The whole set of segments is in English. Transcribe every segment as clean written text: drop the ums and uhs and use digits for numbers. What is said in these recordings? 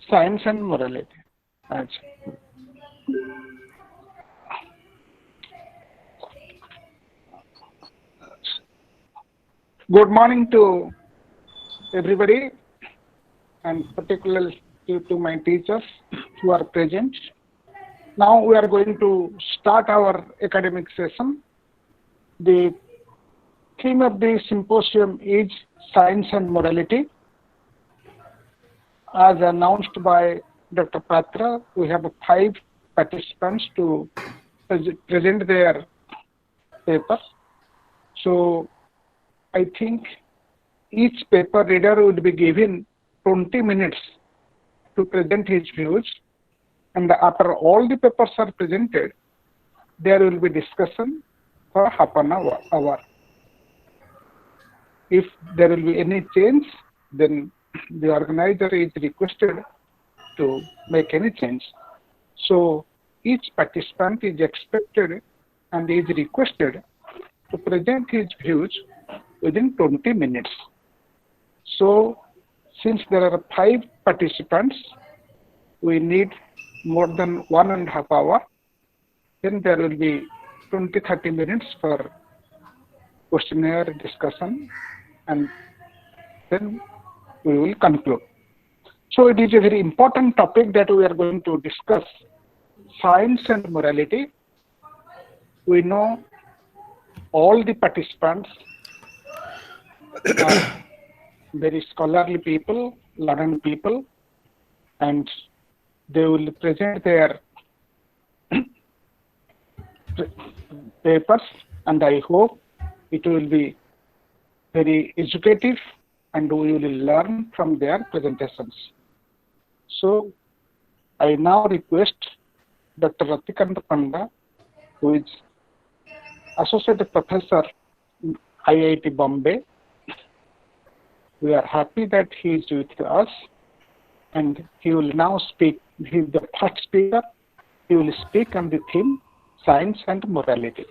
Science and morality. अच्छा. Good morning to everybody, and particularly to my teachers who are present. Now we are going to start our academic session. The theme of the symposium is Science and Morality. As announced by Dr. Patra, we have 5 participants to present their paper. So I think each paper reader would be given 20 minutes to present his views, and after all the papers are presented, there will be discussion for half an hour. If there will be any change, then the organizer is requested to make any change. So each participant is expected and is requested to present his views within 20 minutes. So since there are 5 participants, we need more than 1.5 hours. Then there will be 20-30 minutes for questionnaire discussion, and then we will conclude. So it is a very important topic that we are going to discuss, science and morality. We know all the participants are very scholarly people, learned people, and they will present their papers, and I hope it will be very educative and we will learn from their presentations. So I now request Dr. Ratikant Panda, who is Associate Professor in IIT Bombay. We are happy that he is with us, and he will now speak. He is the first speaker. He will speak on the theme Science and Morality.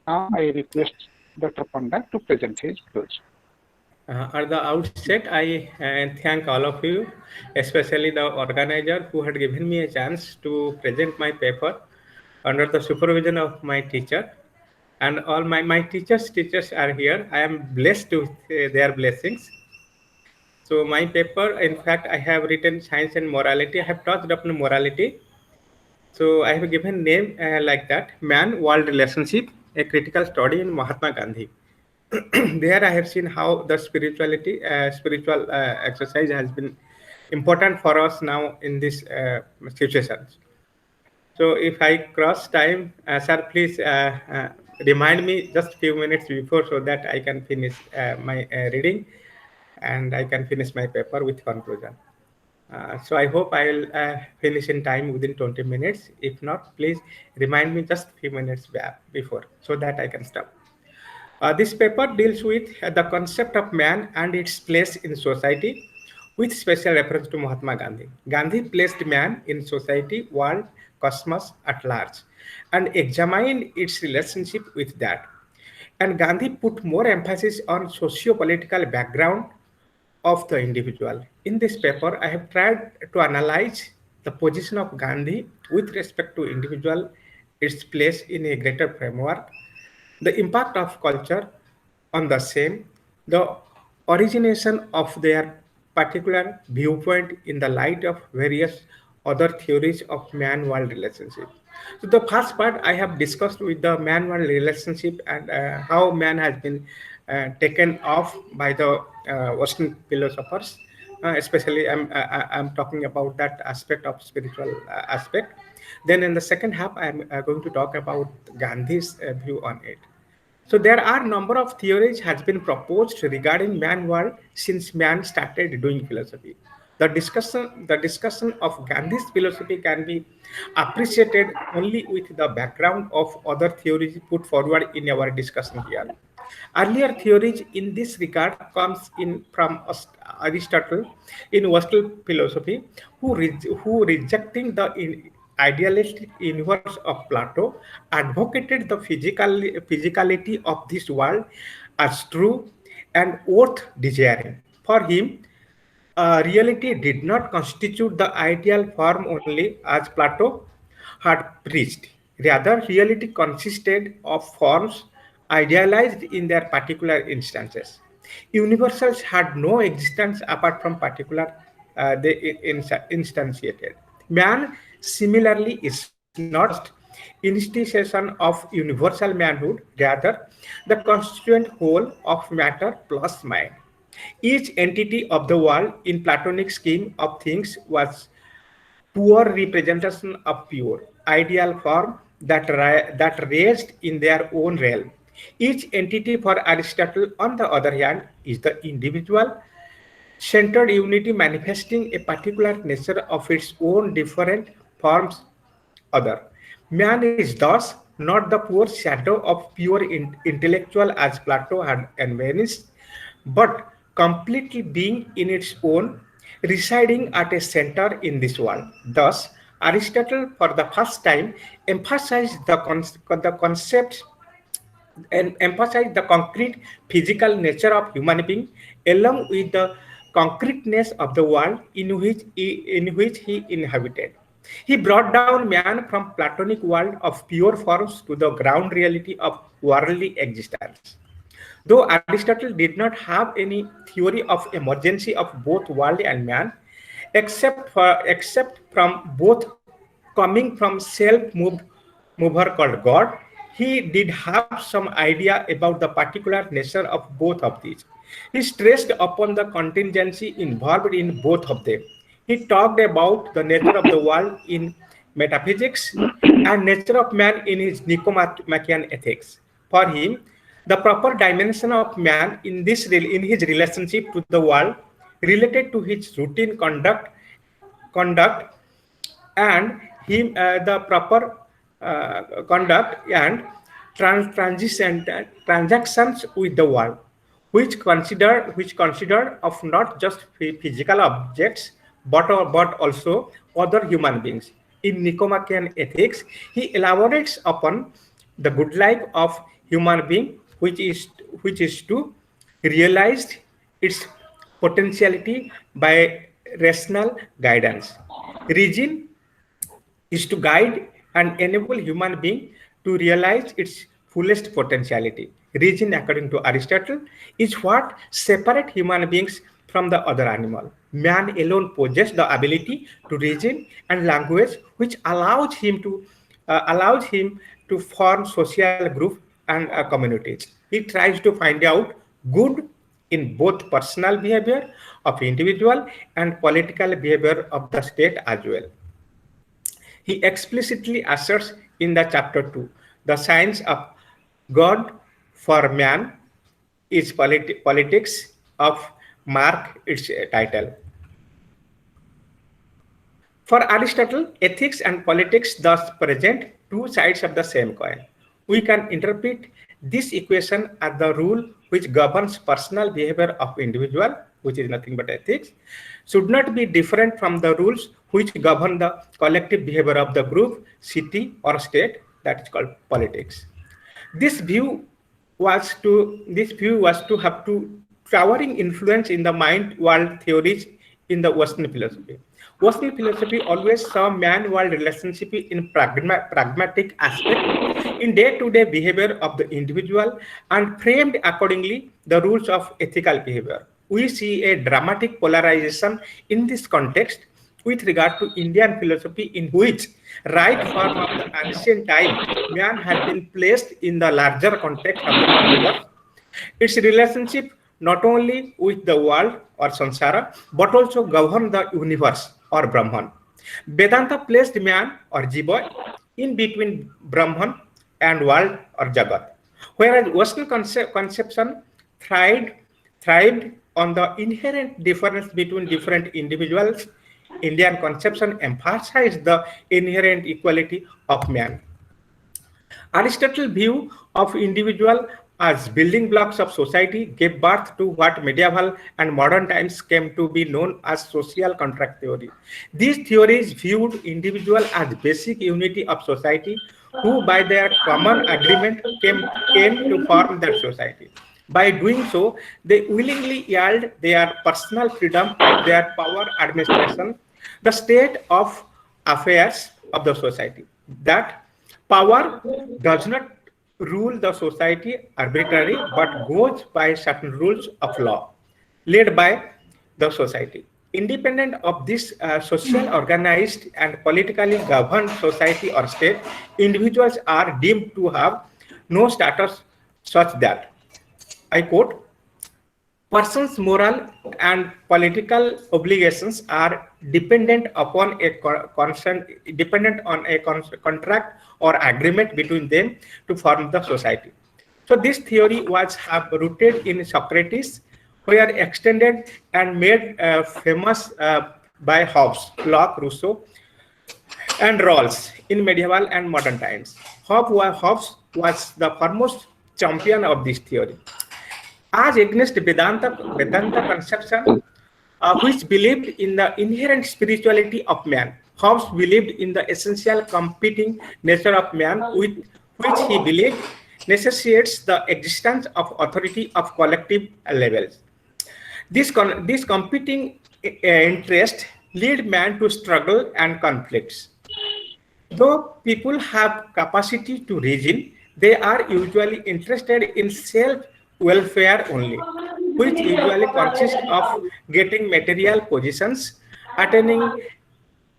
Now I request Dr. Panda to present his views. At the outset, I thank all of you, especially the organizer who had given me a chance to present my paper under the supervision of my teacher. And all my teachers are here. I am blessed with their blessings. So my paper, in fact, I have written Science and Morality. I have touched upon morality. So I have given name like that, Man-World Relationship, a critical study in Mahatma Gandhi. There I have seen how the spiritual exercise has been important for us now in this situation. So if I cross time, sir, please remind me just few minutes before so that I can finish my reading and I can finish my paper with conclusion. So I hope I will finish in time within 20 minutes. If not, please remind me just few minutes before so that I can stop. This paper deals with the concept of man and its place in society with special reference to Mahatma Gandhi. Gandhi placed man in society, world, cosmos at large and examined its relationship with that. And Gandhi put more emphasis on socio-political background of the individual. In this paper, I have tried to analyze the position of Gandhi with respect to individual, its place in a greater framework, the impact of culture on the same, the origination of their particular viewpoint in the light of various other theories of man-world relationship. So the first part I have discussed with the man-world relationship and how man has been taken off by the Western philosophers. Especially, I'm talking about that aspect of spiritual aspect. Then in the second half, I'm going to talk about Gandhi's view on it. So there are number of theories has been proposed regarding man world since man started doing philosophy. The discussion of Gandhi's philosophy can be appreciated only with the background of other theories put forward in our discussion here. Earlier theories in this regard comes in from Aristotle in Western philosophy, who rejecting the idealistic universe of Plato, advocated the physicality of this world as true and worth desiring. For him, reality did not constitute the ideal form only as Plato had preached. Rather, reality consisted of forms idealized in their particular instances. Universals had no existence apart from particular instantiated. Man, similarly, is not instantiation of universal manhood, rather, the constituent whole of matter plus mind. Each entity of the world in Platonic scheme of things was poor representation of pure, ideal form that raised in their own realm. Each entity for Aristotle, on the other hand, is the individual centered unity manifesting a particular nature of its own different forms other. Man is thus not the poor shadow of pure intellectual as Plato had envisaged, but completely being in its own, residing at a center in this world. Thus, Aristotle, for the first time, emphasized the concept and emphasize the concrete physical nature of human being along with the concreteness of the world in which he inhabited. He brought down man from Platonic world of pure forms to the ground reality of worldly existence. Though Aristotle did not have any theory of emergency of both world and man, except from both coming from self-moved mover called God, he did have some idea about the particular nature of both of these. He stressed upon the contingency involved in both of them. He talked about the nature of the world in metaphysics and nature of man in his Nicomachean ethics. For him, the proper dimension of man in his relationship to the world related to his routine conduct and him the proper conduct and transactions with the world, which consider of not just physical objects but also other human beings. In Nicomachean Ethics, he elaborates upon the good life of human being, which is to realize its potentiality by rational guidance. Reason is to guide and enable human being to realize its fullest potentiality. Reason, according to Aristotle, is what separates human beings from the other animal. Man alone possesses the ability to reason and language, which allows him to form social groups and communities. He tries to find out good in both personal behavior of individual and political behavior of the state as well. He explicitly asserts in the chapter 2, the science of God for man is politics of Mark its title. For Aristotle, ethics and politics thus present two sides of the same coin. We can interpret this equation as the rule which governs personal behavior of individual, which is nothing but ethics, should not be different from the rules which govern the collective behavior of the group, city, or state, that is called politics. This view was to have to towering influence in the mind world theories in the Western philosophy. Western philosophy always saw man-world relationship in pragmatic aspect in day-to-day behavior of the individual and framed accordingly the rules of ethical behavior. We see a dramatic polarization in this context with regard to Indian philosophy, in which right from the ancient time man had been placed in the larger context of the universe. Its relationship not only with the world or samsara, but also govern the universe or Brahman. Vedanta placed man or jiva in between Brahman and world or Jagat, whereas Western conception thrived on the inherent difference between different individuals. Indian conception emphasized the inherent equality of man. Aristotle's view of individual as building blocks of society gave birth to what medieval and modern times came to be known as social contract theory. These theories viewed individual as basic unity of society who by their common agreement came to form that society. By doing so, they willingly yield their personal freedom of their power administration, the state of affairs of the society. That power does not rule the society arbitrarily, but goes by certain rules of law led by the society. Independent of this social, organized, and politically governed society or state, individuals are deemed to have no status such that, I quote, person's moral and political obligations are dependent upon a contract or agreement between them to form the society. So this theory was rooted in Socrates, where extended and made famous by Hobbes, Locke, Rousseau, and Rawls in medieval and modern times. Hobbes was the foremost champion of this theory. As against Vedanta conception, which believed in the inherent spirituality of man, Hobbes believed in the essential competing nature of man, with which he believed necessitates the existence of authority of collective levels. This competing interest lead man to struggle and conflicts. Though people have capacity to reason, they are usually interested in self-welfare only, which usually consists of getting material positions, attaining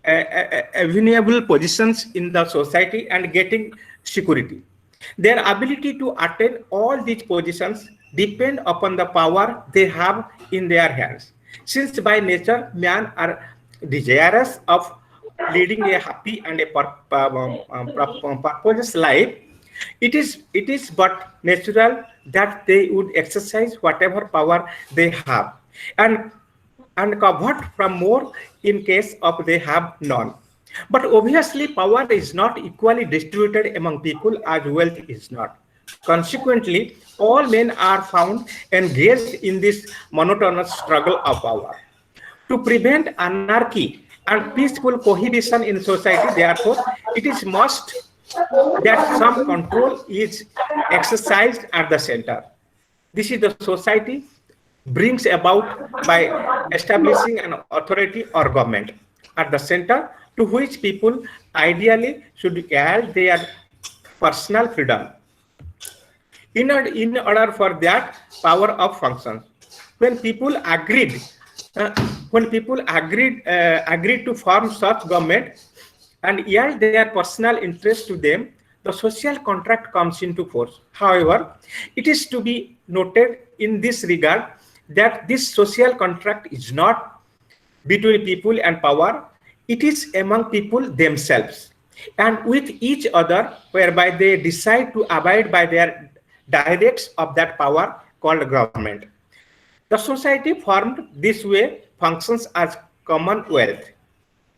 available positions in the society, and getting security. Their ability to attain all these positions depend upon the power they have in their hands. Since by nature men are desirous of leading a happy and a purposeless life, it is but natural that they would exercise whatever power they have and covet from more in case of they have none. But obviously, power is not equally distributed among people as wealth is not. Consequently, all men are found engaged in this monotonous struggle of power. To prevent anarchy and peaceful cohabitation in society, therefore, it is must that some control is exercised at the center. This is the society brings about by establishing an authority or government at the center, to which people ideally should yield their personal freedom. In order for that power of functions, when people agreed to form such government and yield their personal interest to them, the social contract comes into force. However, it is to be noted in this regard that this social contract is not between people and power, it is among people themselves and with each other, whereby they decide to abide by their directs of that power called government. The society formed this way functions as commonwealth,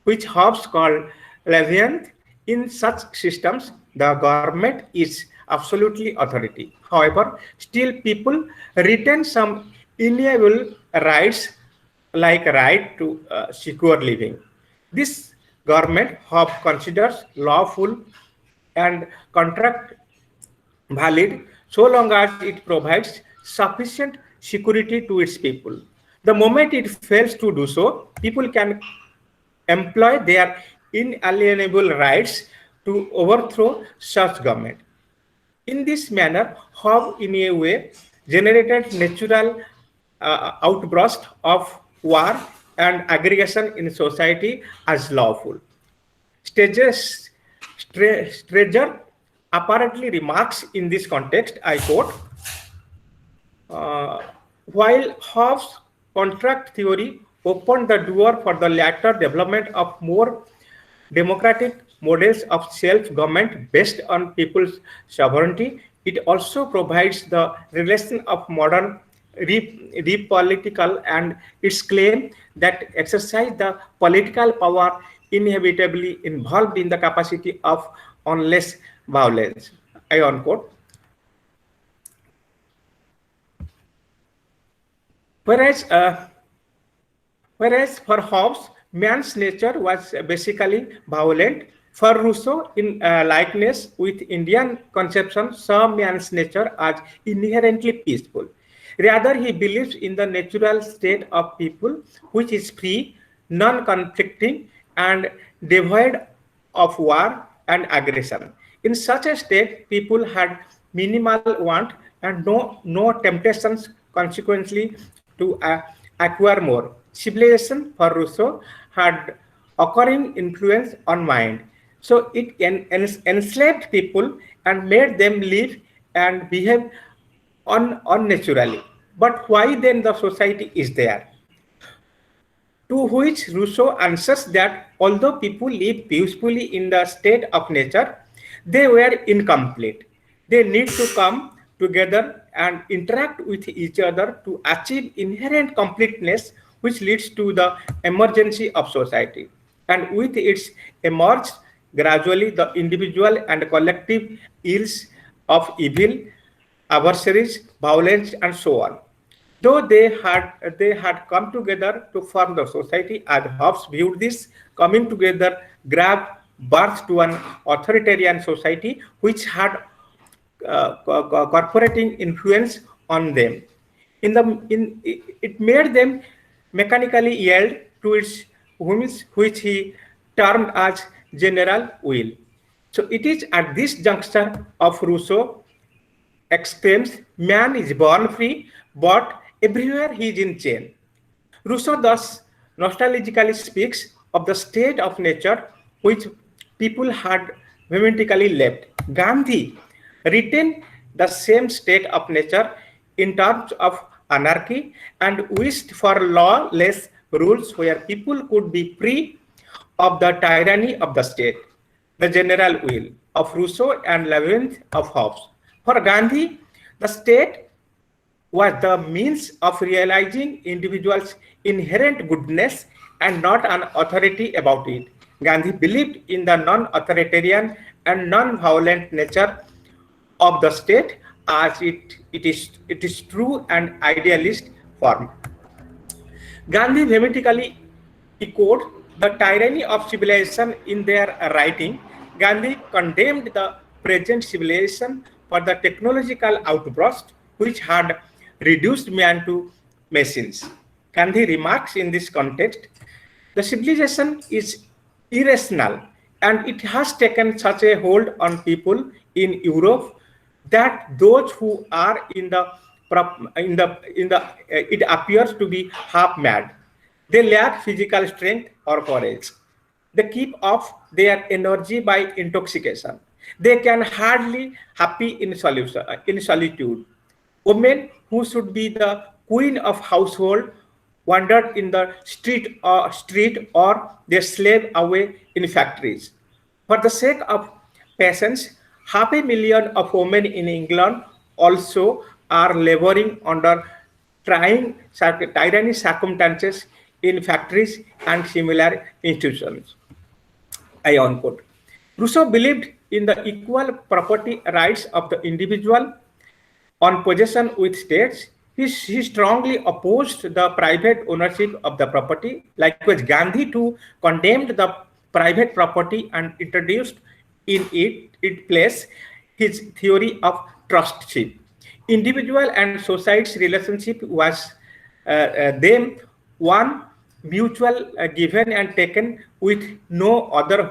which Hobbes called leviathan. In such systems, the government is absolutely authority. However, still people retain some inalienable rights, like right to secure living. This government Hobbes considers lawful and contract valid so long as it provides sufficient security to its people. The moment it fails to do so, people can employ their inalienable rights to overthrow such government. In this manner, Hobbes in a way generated natural outburst of war and aggregation in society as lawful. Strager apparently remarks in this context, I quote, while Hobbes' contract theory opened the door for the later development of more democratic models of self-government based on people's sovereignty, it also provides the relation of modern repolitical and its claim that exercise the political power inevitably involved in the capacity of unless violence. I unquote. Whereas for Hobbes, man's nature was basically violent. For Rousseau, in likeness with Indian conception, saw man's nature as inherently peaceful. Rather, he believes in the natural state of people, which is free, non-conflicting, and devoid of war and aggression. In such a state, people had minimal want and no temptations, consequently, to acquire more. Civilization, for Rousseau, had occurring influence on mind. So it enslaved people and made them live and behave unnaturally. But why then the society is there? To which Rousseau answers that although people live peacefully in the state of nature, they were incomplete. They need to come together and interact with each other to achieve inherent completeness, which leads to the emergency of society. And with its emerge gradually the individual and collective ills of evil, adversaries, violence, and so on. Though they had come together to form the society, as Hobbes viewed this, coming together gave birth to an authoritarian society which had corporating influence on them. It made them mechanically yield to its whims, which he termed as general will. So it is at this juncture of Rousseau exclaims, "Man is born free, but everywhere he is in chain." Rousseau thus nostalgically speaks of the state of nature which people had vehemently left. Gandhi retained the same state of nature in terms of anarchy and wished for lawless rules where people could be free of the tyranny of the state, the general will of Rousseau and Leibniz of Hobbes. For Gandhi, the state was the means of realizing individuals' inherent goodness and not an authority about it. Gandhi believed in the non-authoritarian and non-violent nature of the state as it is true and idealist form. Gandhi vehemently echoed the tyranny of civilization in their writing. Gandhi condemned the present civilization for the technological outburst which had reduced man to machines. Gandhi remarks in this context, the civilization is irrational and it has taken such a hold on people in Europe that those who are it appears to be half mad. They lack physical strength or courage. They keep off their energy by intoxication. They can hardly happy in solitude. Women who should be the queen of household wandered in the street or they slave away in factories. For the sake of patience, 500,000 of women in England also are laboring under trying tyranny circumstances in factories and similar institutions. I unquote. Rousseau believed in the equal property rights of the individual on possession with states. He strongly opposed the private ownership of the property. Likewise, Gandhi too condemned the private property and introduced in its place his theory of trustship. Individual and society's relationship was them one mutual given and taken with no other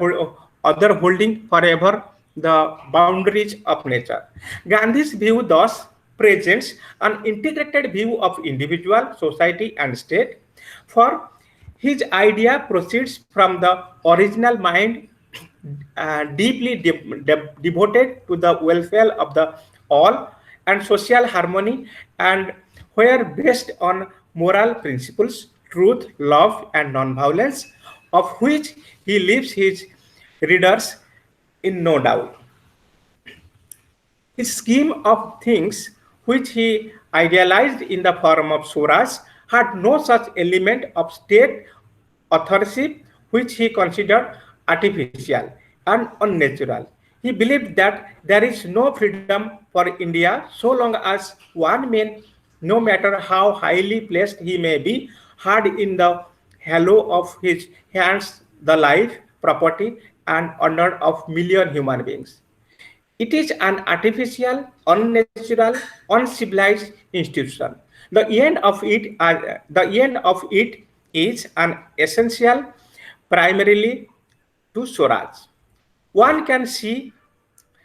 holding forever the boundaries of nature. Gandhi's view thus presents an integrated view of individual, society, and state. For his idea proceeds from the original mind deeply devoted to the welfare of the all and social harmony, and where based on moral principles, truth, love, and non-violence, of which he leaves his readers in no doubt. His scheme of things, which he idealized in the form of Swaraj, had no such element of state authorship, which he considered artificial and unnatural. He believed that there is no freedom for India so long as one man, no matter how highly placed he may be, had in the halo of his hands the life, property, and honor of million human beings. It is an artificial, unnatural, uncivilized institution. The end of it is an essential primarily to Swaraj. One can see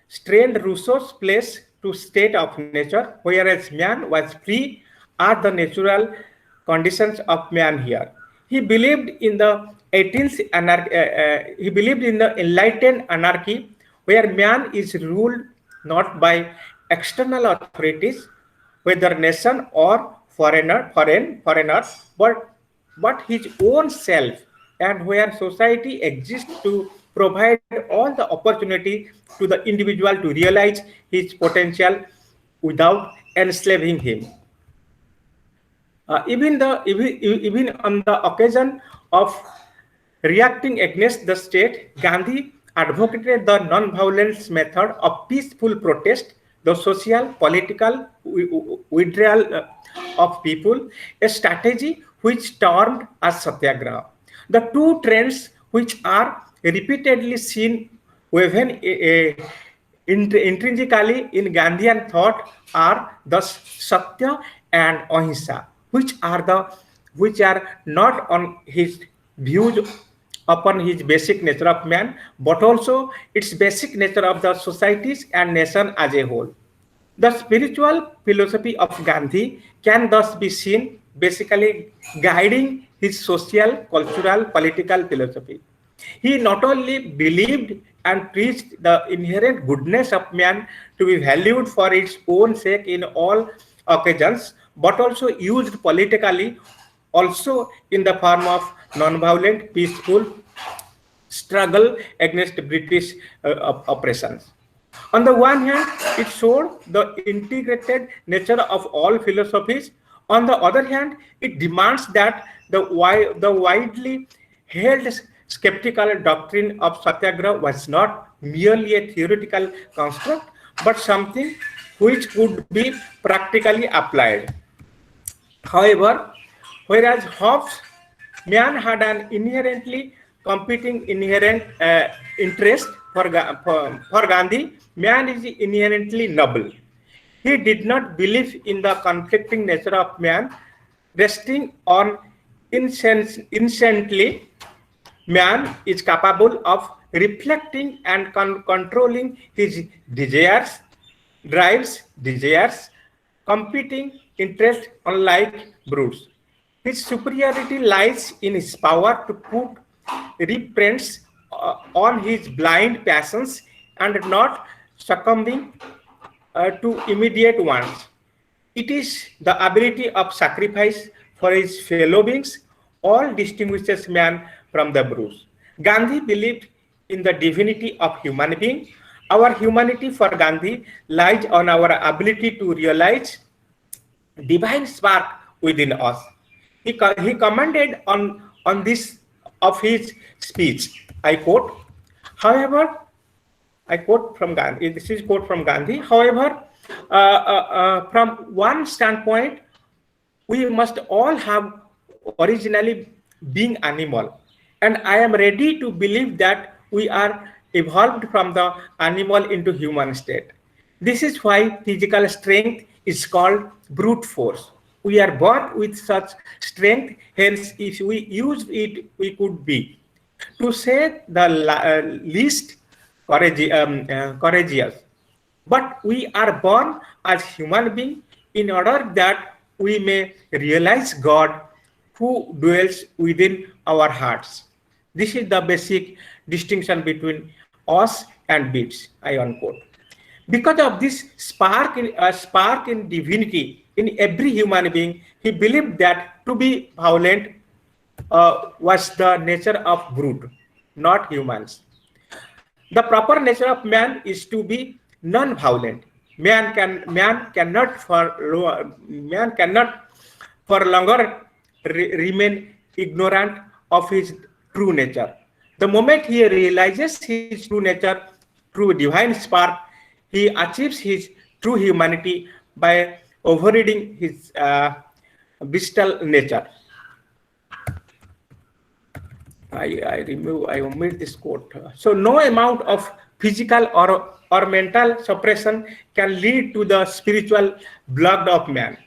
strained Rousseau's place to state of nature, whereas man was free are the natural conditions of man here. He believed in the 18th he believed in the enlightened anarchy, where man is ruled not by external authorities, whether nation or foreigners, but his own self, and where society exists to provide all the opportunity to the individual to realize his potential without enslaving him. Even on the occasion of reacting against the state, Gandhi advocated the non-violence method of peaceful protest, the social, political withdrawal of people, a strategy which termed as satyagraha. The two trends which are repeatedly seen woven intrinsically in Gandhian thought are the satya and ahimsa, which are not on his views upon his basic nature of man, but also its basic nature of the societies and nation as a whole. The spiritual philosophy of Gandhi can thus be seen basically guiding his social, cultural, political philosophy. He not only believed and preached the inherent goodness of man to be valued for its own sake in all occasions, but also used politically also in the form of non-violent, peaceful struggle against British oppressions. On the one hand, it showed the integrated nature of all philosophies. On the other hand, it demands that the widely held skeptical doctrine of satyagraha was not merely a theoretical construct, but something which could be practically applied. However, whereas Hobbes' man had an inherently competing inherent interest for Gandhi, man is inherently noble. He did not believe in the conflicting nature of man, resting on instantly man is capable of reflecting and controlling his desires, competing interests, unlike brutes. His superiority lies in his power to put restraints on his blind passions and not succumbing to immediate wants. It is the ability of sacrifice for his fellow beings all distinguishes man from the brutes. Gandhi believed in the divinity of human being. Our humanity for Gandhi lies on our ability to realize divine spark within us. He commented on this of his speech. I quote, however, I quote from Gandhi. This is quote from Gandhi. However, from one standpoint, we must all have originally been animal, and I am ready to believe that we are evolved from the animal into human state. This is why physical strength is called brute force. We are born with such strength, hence if we use it, we could be, to say the least, courageous. But we are born as human beings in order that we may realize God who dwells within our hearts. This is the basic distinction between us and beasts, I unquote. Because of this spark in divinity in every human being, he believed that to be violent was the nature of brute, not humans. The proper nature of man is to be non-violent. Man cannot for longer remain ignorant of his true nature. The moment he realizes his true nature, true divine spark, he achieves his true humanity by overriding his bestial nature. I omit this quote. So no amount of physical or mental suppression can lead to the spiritual blood of man.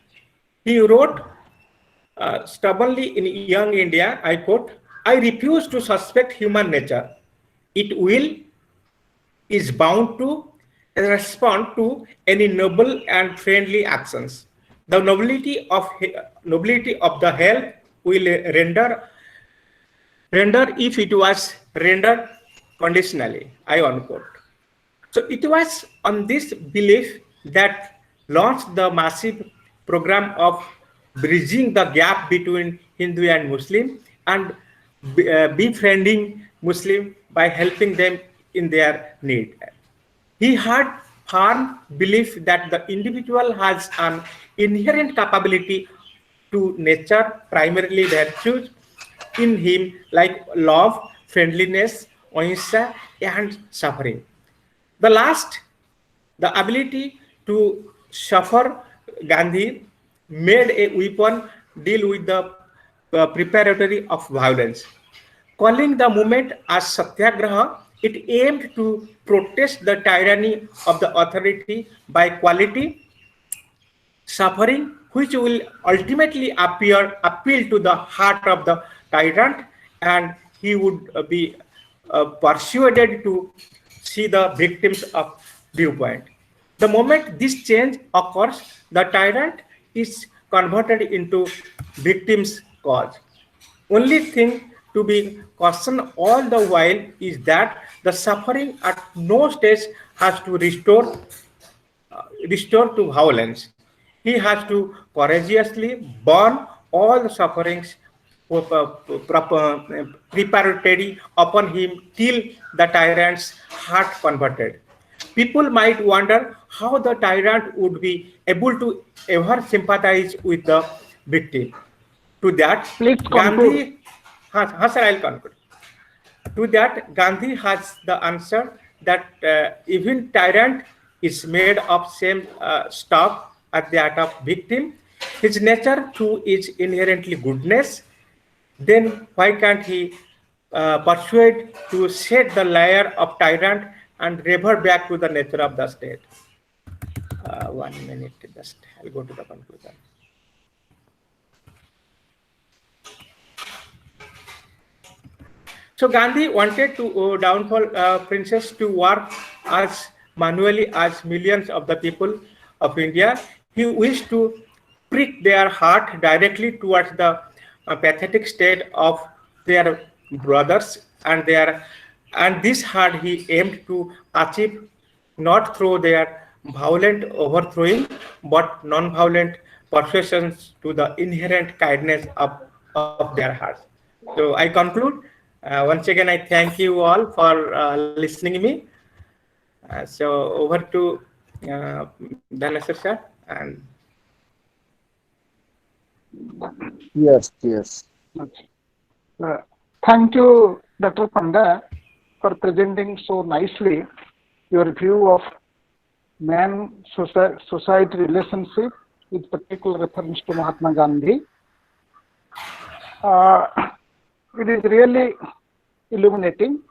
He wrote stubbornly in Young India, I quote, "I refuse to suspect human nature. It is bound to respond to any noble and friendly actions. The nobility of the help will render if it was rendered conditionally." I unquote. So it was on this belief that launched the massive program of bridging the gap between Hindu and Muslim and befriending Muslim by helping them in their need. He had firm belief that the individual has an inherent capability to nature, primarily virtues in him like love, friendliness, ahimsa, and suffering. The last, the ability to suffer, Gandhi made a weapon deal with the preparatory of violence. Calling the movement as Satyagraha, it aimed to protest the tyranny of the authority by quality suffering, which will ultimately appeal to the heart of the tyrant, and he would be persuaded to see the victims of viewpoint. The moment this change occurs, the tyrant is converted into victim's cause. Only thing to be cautioned all the while is that the suffering at no stage has to restore to violence. He has to courageously burn all the sufferings preparatory upon him till the tyrant's heart converted. People might wonder how the tyrant would be able to ever sympathize with the victim. To that, Please conclude. Gandhi, sir, I'll conclude. To that, Gandhi has the answer that even tyrant is made of same stuff as that of victim. His nature too is inherently goodness. Then why can't he persuade to set the layer of tyrant and revert back to the nature of the state? 1 minute, just I'll go to the conclusion. So Gandhi wanted to downfall princes to work as manually as millions of the people of India. He wished to prick their heart directly towards the pathetic state of their brothers and this heart he aimed to achieve not through their violent overthrowing but non-violent persuasions to the inherent kindness of their hearts. So I conclude. Once again, I thank you all for listening to me. So over to Dhanasar sir. And Yes. Thank you, Dr. Panda, for presenting so nicely your view of man-society relationship with particular reference to Mahatma Gandhi. It is really illuminating.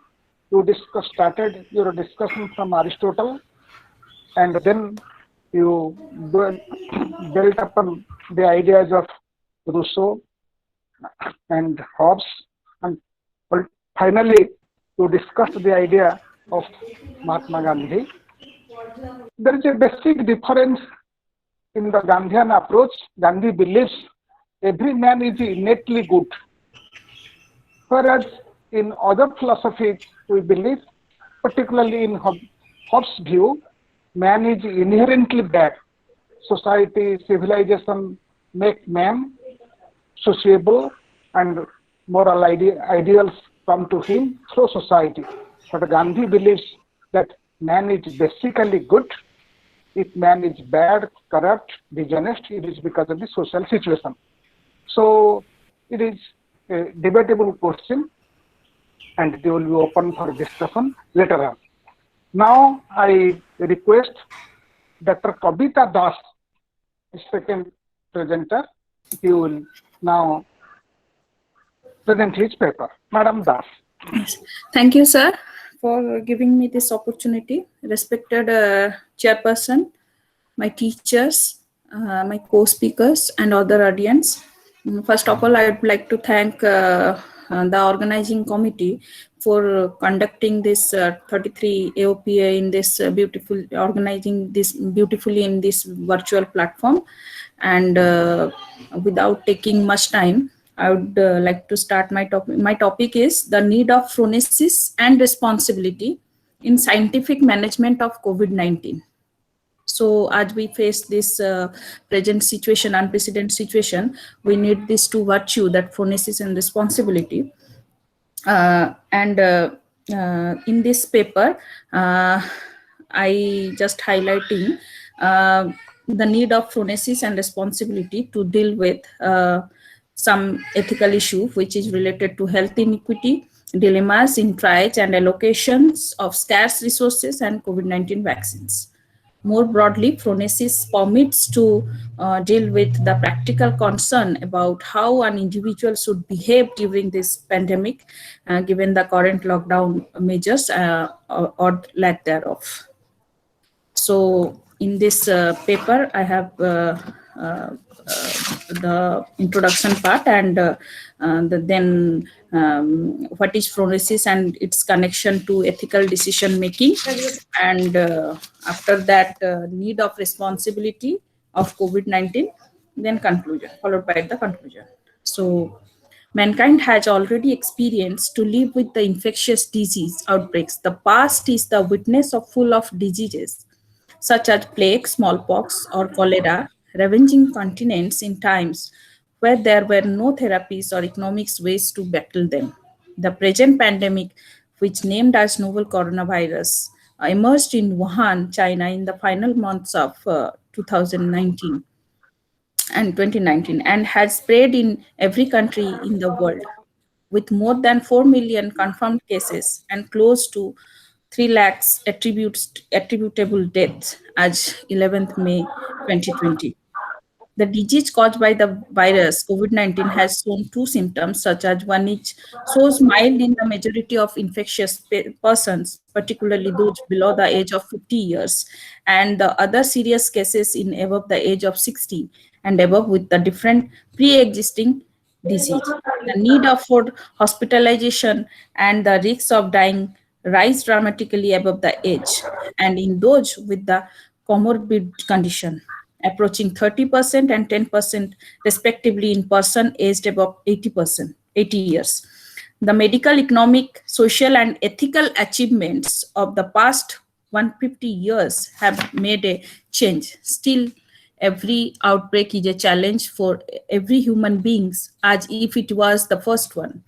You started your discussion from Aristotle, and then you built upon the ideas of Rousseau and Hobbes, and finally you discussed the idea of Mahatma Gandhi. There is a basic difference in the Gandhian approach. Gandhi believes every man is innately good, whereas in other philosophies we believe, particularly in Hobbes' view, man is inherently bad. Society, civilization make man sociable and moral ideals come to him through society. But Gandhi believes that man is basically good. If man is bad, corrupt, dishonest, it is because of the social situation. So it is a debatable question and they will be open for discussion later on. Now I request Dr. Kavita Das, second presenter. He will now present his paper. Madam Das. Yes. Thank you, sir, for giving me this opportunity. Respected chairperson, my teachers, my co-speakers and other audience. First of all, I would like to thank the organizing committee for conducting this 33 AOPA in this organizing this beautifully in this virtual platform. And without taking much time, I would like to start my topic. My topic is the need of phronesis and responsibility in scientific management of COVID-19. So as we face this present situation, unprecedented situation, we need these two virtue, that phronesis and responsibility. In this paper, I just highlighting the need of phronesis and responsibility to deal with some ethical issue which is related to health inequity, dilemmas in triage and allocations of scarce resources, and COVID-19 vaccines. More broadly, phronesis permits to deal with the practical concern about how an individual should behave during this pandemic, given the current lockdown measures or lack thereof. So in this paper, I have the introduction part and then what is phronesis and its connection to ethical decision making, and after that need of responsibility of COVID-19, then conclusion, followed by the conclusion. So mankind has already experienced to live with the infectious disease outbreaks. The past is the witness of full of diseases such as plague, smallpox, or cholera, ravaging continents in times where there were no therapies or economic ways to battle them. The present pandemic, which named as novel coronavirus, emerged in Wuhan, China, in the final months of 2019 and 2019, and has spread in every country in the world, with more than 4 million confirmed cases and close to 3 lakhs attributable deaths as 11th May 2020. The disease caused by the virus COVID-19 has shown two symptoms, such as one is shows mild in the majority of infectious persons, particularly those below the age of 50 years, and the other serious cases in above the age of 60 and above with the different pre-existing disease. The need for hospitalization and the risks of dying rise dramatically above the age, and in those with the comorbid condition, approaching 30% and 10% respectively in person aged above 80 years. The medical, economic, social, and ethical achievements of the past 150 years have made a change. Still, every outbreak is a challenge for every human being, as if it was the first one.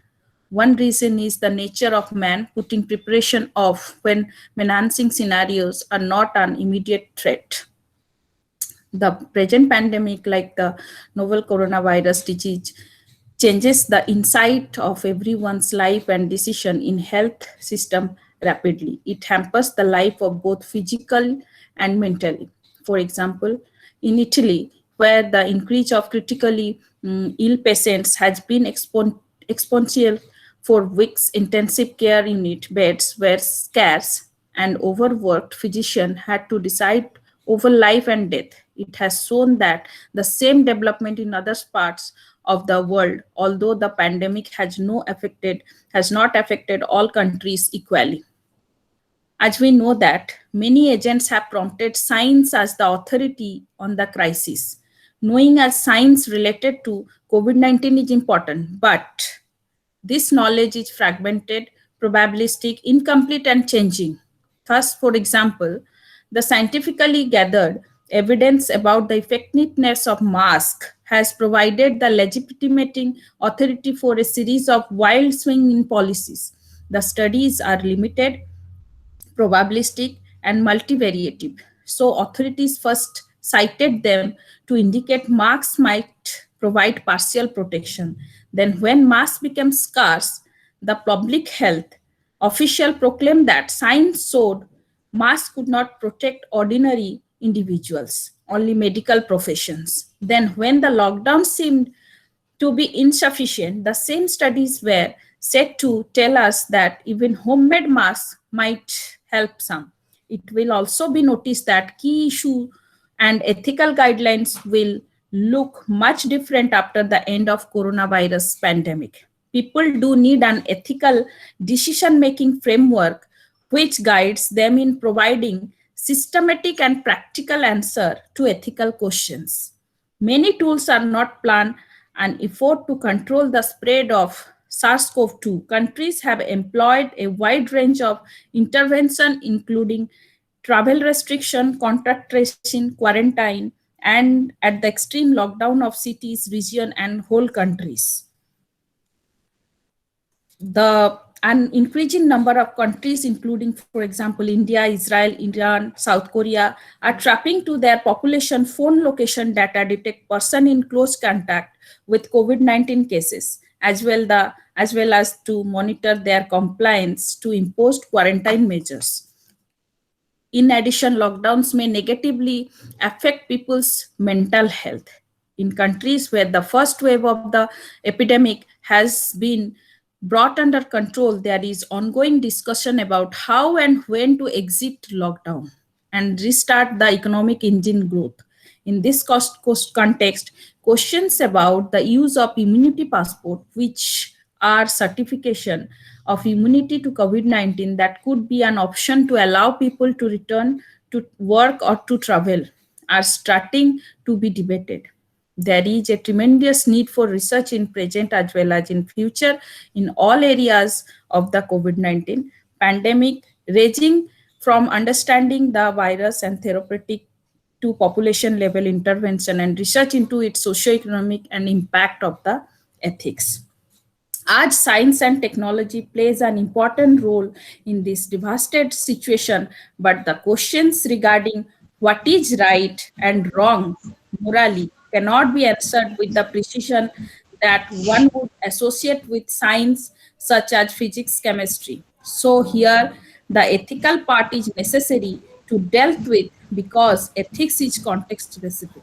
One reason is the nature of man putting preparation off when menacing scenarios are not an immediate threat. The present pandemic, like the novel coronavirus disease, changes the insight of everyone's life and decision in health system rapidly. It hampers the life of both physical and mentally. For example, in Italy, where the increase of critically ill patients has been exponential for weeks, intensive care unit beds were scarce, and overworked physicians had to decide over life and death. It has shown that the same development in other parts of the world, although the pandemic has not affected all countries equally. As we know that many agents have prompted science as the authority on the crisis. Knowing as science related to COVID-19 is important, but this knowledge is fragmented, probabilistic, incomplete, and changing. Thus, for example, the scientifically gathered evidence about the effectiveness of masks has provided the legitimating authority for a series of wild swing in policies. The studies are limited, probabilistic, and multivariative. So authorities first cited them to indicate masks might provide partial protection. Then when masks became scarce, the public health official proclaimed that science showed masks could not protect ordinary individuals, only medical professions. Then when the lockdown seemed to be insufficient, the same studies were said to tell us that even homemade masks might help some. It will also be noticed that key issue and ethical guidelines will look much different after the end of coronavirus pandemic. People do need an ethical decision-making framework which guides them in providing systematic and practical answer to ethical questions. Many tools are not planned an effort to control the spread of SARS-CoV-2. Countries have employed a wide range of intervention, including travel restriction, contact tracing, quarantine, and at the extreme lockdown of cities, region, and whole countries. An increasing number of countries, including, for example, India, Israel, Iran, South Korea, are trapping to their population phone location data detect person in close contact with COVID-19 cases, as well as to monitor their compliance to imposed quarantine measures. In addition, lockdowns may negatively affect people's mental health. In countries where the first wave of the epidemic has been brought under control, there is ongoing discussion about how and when to exit lockdown and restart the economic engine growth. In this context, questions about the use of immunity passport, which are certification of immunity to COVID-19 that could be an option to allow people to return to work or to travel, are starting to be debated. There is a tremendous need for research in present as well as in future in all areas of the COVID-19 pandemic, ranging from understanding the virus and therapeutic to population level intervention and research into its socioeconomic and impact of the ethics. As science and technology plays an important role in this devastated situation, but the questions regarding what is right and wrong morally cannot be answered with the precision that one would associate with science such as physics, chemistry. So here, the ethical part is necessary to deal with because ethics is context specific.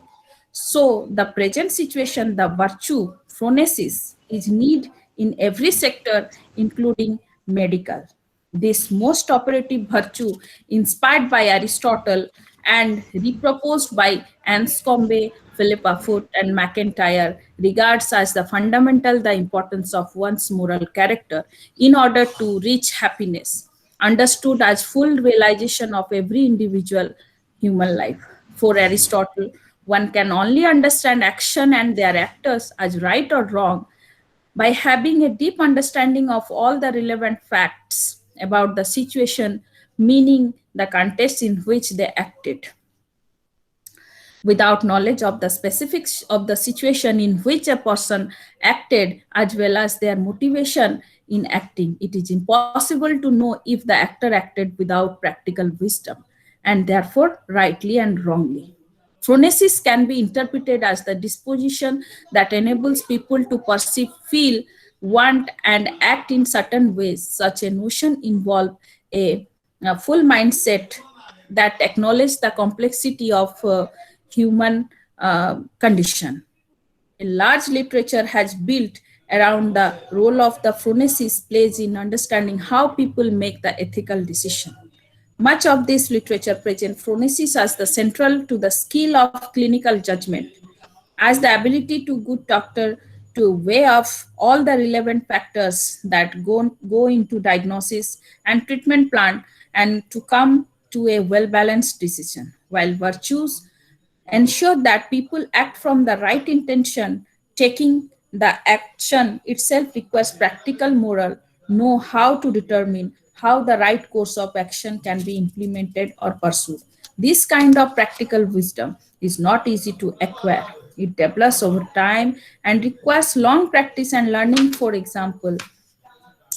So the present situation, the virtue, phronesis, is need in every sector, including medical. This most operative virtue, inspired by Aristotle and reproposed by Anscombe, Philippa Foot, and McIntyre, regards as the fundamental the importance of one's moral character in order to reach happiness, understood as full realization of every individual human life. For Aristotle, one can only understand action and their actors as right or wrong by having a deep understanding of all the relevant facts about the situation, meaning the context in which they acted. Without knowledge of the specifics of the situation in which a person acted as well as their motivation in acting, it is impossible to know if the actor acted without practical wisdom and therefore rightly and wrongly. Phronesis can be interpreted as the disposition that enables people to perceive, feel, want, and act in certain ways. Such a notion involves a full mindset that acknowledges the complexity of human condition. A large literature has built around the role of the phronesis plays in understanding how people make the ethical decision. Much of this literature presents phronesis as the central to the skill of clinical judgment, as the ability to good doctor to weigh off all the relevant factors that go into diagnosis and treatment plan and to come to a well-balanced decision, while virtues ensure that people act from the right intention. Taking the action itself requires practical moral, know how to determine how the right course of action can be implemented or pursued. This kind of practical wisdom is not easy to acquire. It develops over time and requires long practice and learning. For example,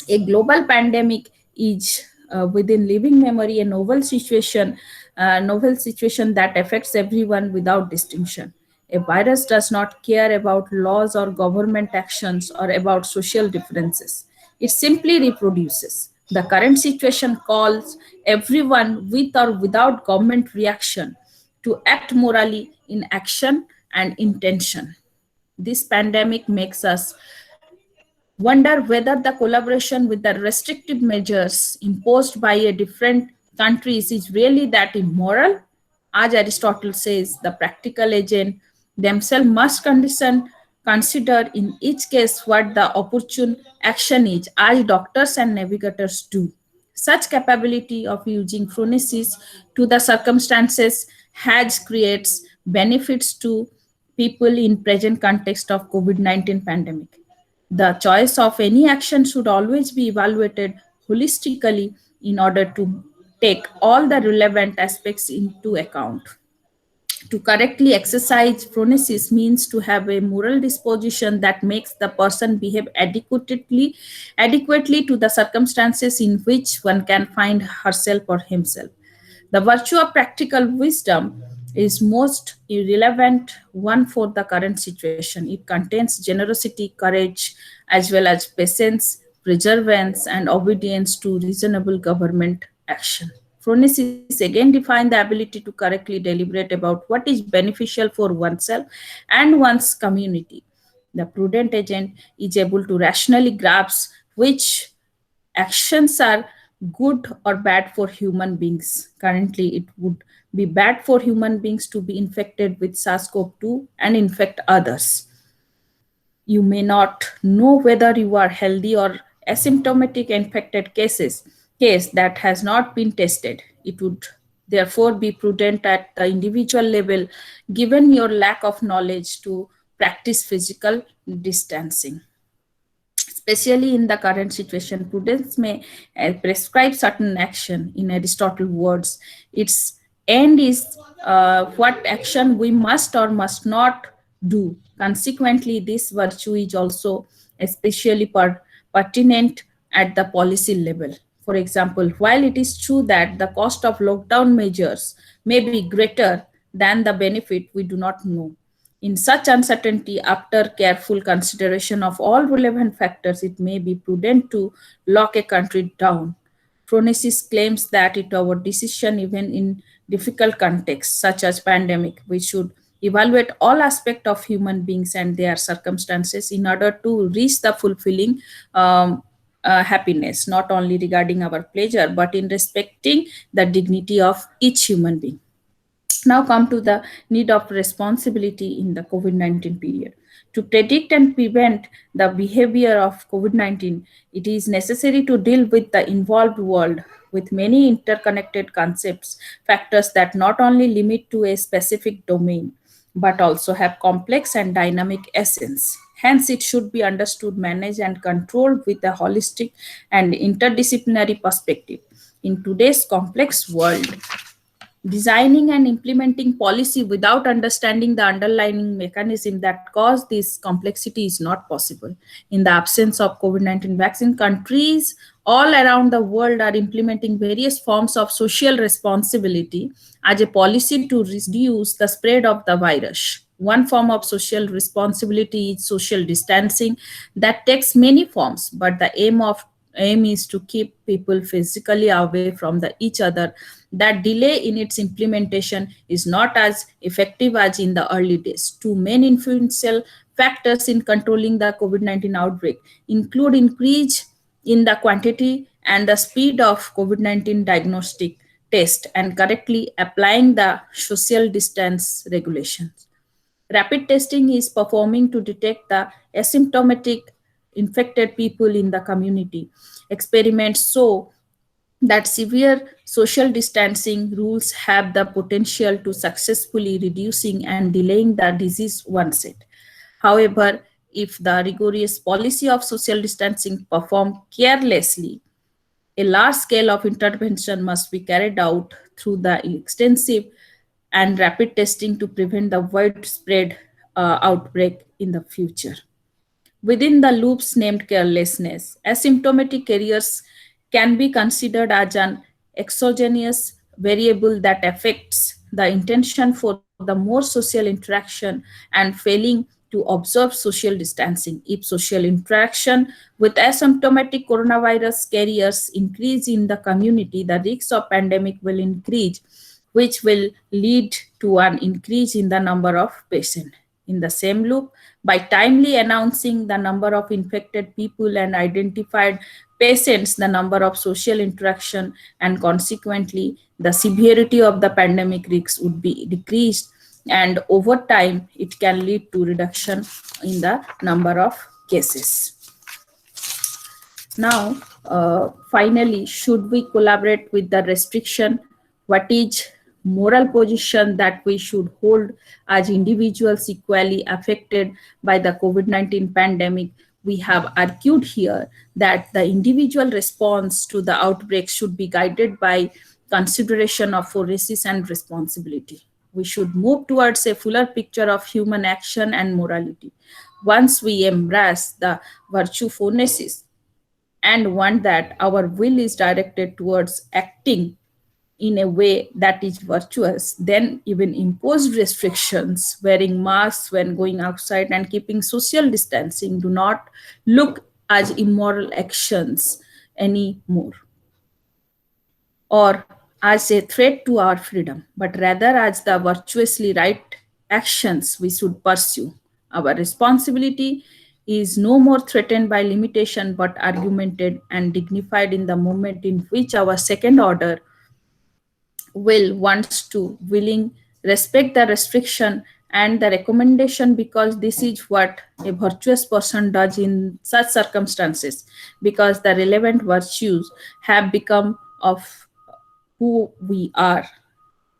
a global pandemic is within living memory a novel situation that affects everyone without distinction. A virus does not care about laws or government actions or about social differences. It simply reproduces. The current situation calls everyone with or without government reaction to act morally in action and intention. This pandemic makes us wonder whether the collaboration with the restrictive measures imposed by a different countries is really that immoral As Aristotle says, the practical agent themselves must consider in each case what the opportune action is, as doctors and navigators do. Such capability of using phronesis to the circumstances has creates benefits to people in present context of COVID-19 pandemic. The choice of any action should always be evaluated holistically in order to take all the relevant aspects into account. To correctly exercise phronesis means to have a moral disposition that makes the person behave adequately to the circumstances in which one can find herself or himself. The virtue of practical wisdom is most irrelevant one for the current situation. It contains generosity, courage, as well as patience, perseverance, and obedience to reasonable government action. Phronesis again defines the ability to correctly deliberate about what is beneficial for oneself and one's community. The prudent agent is able to rationally grasp which actions are good or bad for human beings. Currently, it would be bad for human beings to be infected with SARS-CoV-2 and infect others. You may not know whether you are healthy or asymptomatic infected case that has not been tested. It would therefore be prudent at the individual level, given your lack of knowledge, to practice physical distancing. Especially in the current situation, prudence may prescribe certain action. In Aristotle's words, its end is what action we must or must not do. Consequently, this virtue is also especially pertinent at the policy level. For example, while it is true that the cost of lockdown measures may be greater than the benefit, we do not know. In such uncertainty, after careful consideration of all relevant factors, it may be prudent to lock a country down. Phronesis claims that it our decision even in difficult contexts such as pandemic. We should evaluate all aspects of human beings and their circumstances in order to reach the fulfilling happiness, not only regarding our pleasure, but in respecting the dignity of each human being. Now come to the need of responsibility in the COVID-19 period. To predict and prevent the behavior of COVID-19, it is necessary to deal with the involved world with many interconnected concepts, factors that not only limit to a specific domain, but also have complex and dynamic essence. Hence, it should be understood, managed, and controlled with a holistic and interdisciplinary perspective. In today's complex world, designing and implementing policy without understanding the underlying mechanism that cause this complexity is not possible. In the absence of COVID-19 vaccine, countries all around the world are implementing various forms of social responsibility as a policy to reduce the spread of the virus. One form of social responsibility is social distancing that takes many forms, but the aim is to keep people physically away from each other. That delay in its implementation is not as effective as in the early days. Two main influential factors in controlling the COVID-19 outbreak include increase in the quantity and the speed of COVID-19 diagnostic test and correctly applying the social distance regulations. Rapid testing is performing to detect the asymptomatic infected people in the community. Experiments show that severe social distancing rules have the potential to successfully reducing and delaying the disease onset. However, if the rigorous policy of social distancing performed carelessly, a large scale of intervention must be carried out through the extensive and rapid testing to prevent the widespread outbreak in the future. Within the loops named carelessness, asymptomatic carriers can be considered as an exogenous variable that affects the intention for the more social interaction and failing to observe social distancing. If social interaction with asymptomatic coronavirus carriers increase in the community, the risk of pandemic will increase, which will lead to an increase in the number of patients. In the same loop, by timely announcing the number of infected people and identified patients, the number of social interaction, and consequently the severity of the pandemic risks would be decreased, and over time it can lead to reduction in the number of cases. Now, finally, should we collaborate with the restriction? What is moral position that we should hold as individuals equally affected by the COVID-19 pandemic? We have argued here that the individual response to the outbreak should be guided by consideration of phoresis and responsibility. We should move towards a fuller picture of human action and morality. Once we embrace the virtue phoresis and one that our will is directed towards acting in a way that is virtuous, then even imposed restrictions, wearing masks when going outside and keeping social distancing, do not look as immoral actions anymore or as a threat to our freedom, but rather as the virtuously right actions we should pursue. Our responsibility is no more threatened by limitation but argumented and dignified in the moment in which our second order will wants to willing respect the restriction and the recommendation, because this is what a virtuous person does in such circumstances, because the relevant virtues have become of who we are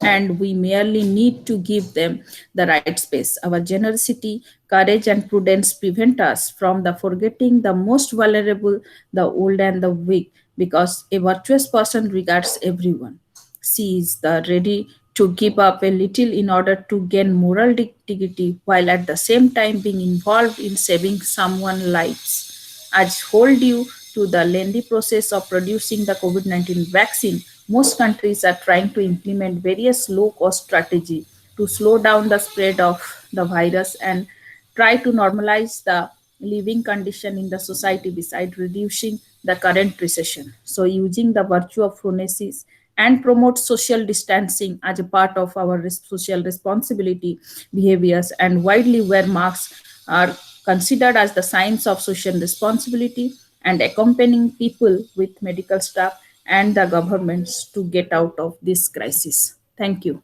and we merely need to give them the right space. Our generosity, courage, and prudence prevent us from the forgetting the most vulnerable, the old and the weak, because a virtuous person regards everyone. She is the ready to give up a little in order to gain moral dignity, while at the same time being involved in saving someone's lives. As hold due to the lengthy process of producing the COVID-19 vaccine, most countries are trying to implement various low-cost strategies to slow down the spread of the virus and try to normalize the living condition in the society beside reducing the current recession. So using the virtue of phronesis and promote social distancing as a part of our social responsibility behaviors, and widely wear masks are considered as the signs of social responsibility, and accompanying people with medical staff and the governments to get out of this crisis. Thank you.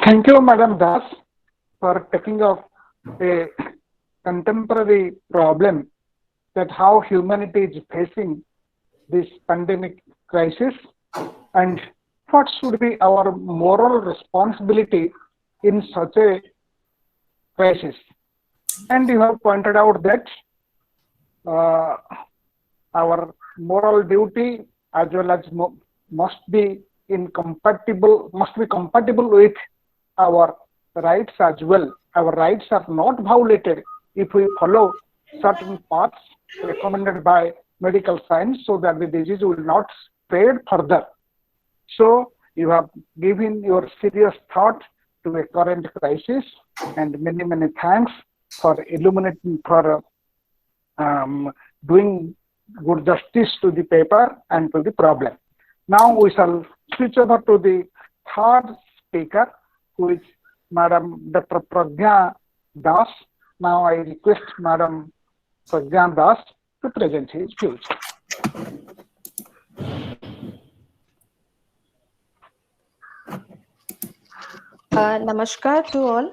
Thank you, Madam Das, for taking up a contemporary problem, that how humanity is facing this pandemic crisis and what should be our moral responsibility in such a crisis. And you have pointed out that our moral duty as well as must be compatible with our rights as well. Our rights are not violated if we follow certain paths recommended by medical science, so that the disease will not spread further. So you have given your serious thought to a current crisis, and many thanks for illuminating, for doing good justice to the paper and to the problem. Now we shall switch over to the third speaker, who is Madam Dr. Pragya Das. Now I request Madam Pragya Das to present his views. Namaskar to all.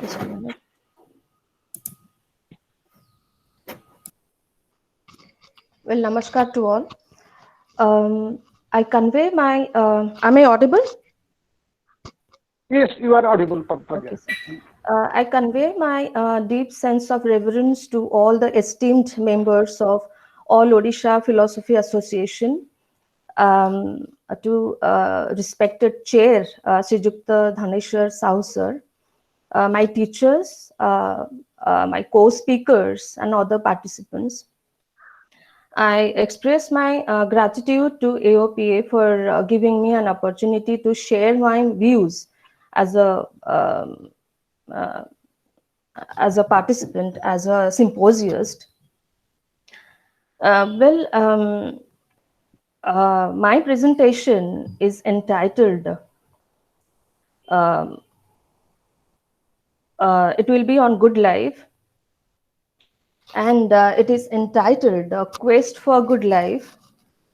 Just a minute. Well, namaskar to all. I convey my. Am I audible? Yes, you are audible, Pragya. Okay, I convey my deep sense of reverence to all the esteemed members of All Odisha Philosophy Association, to respected chair Srijukta Dhaneshwar Sahu sir, my teachers, my co-speakers, and other participants. I express my gratitude to AOPA for giving me an opportunity to share my views as a participant, as a symposiast. My presentation is entitled, it will be on good life, and it is entitled Quest for Good Life,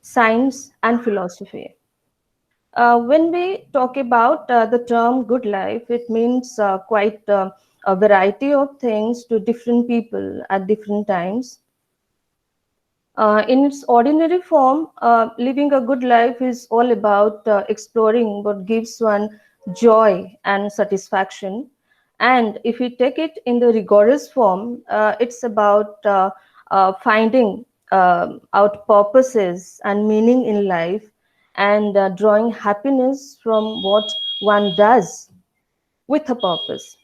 Science and Philosophy. When we talk about the term good life, it means quite a variety of things to different people at different times. In its ordinary form, living a good life is all about exploring what gives one joy and satisfaction. And if we take it in the rigorous form, it's about finding out purposes and meaning in life, and drawing happiness from what one does with a purpose.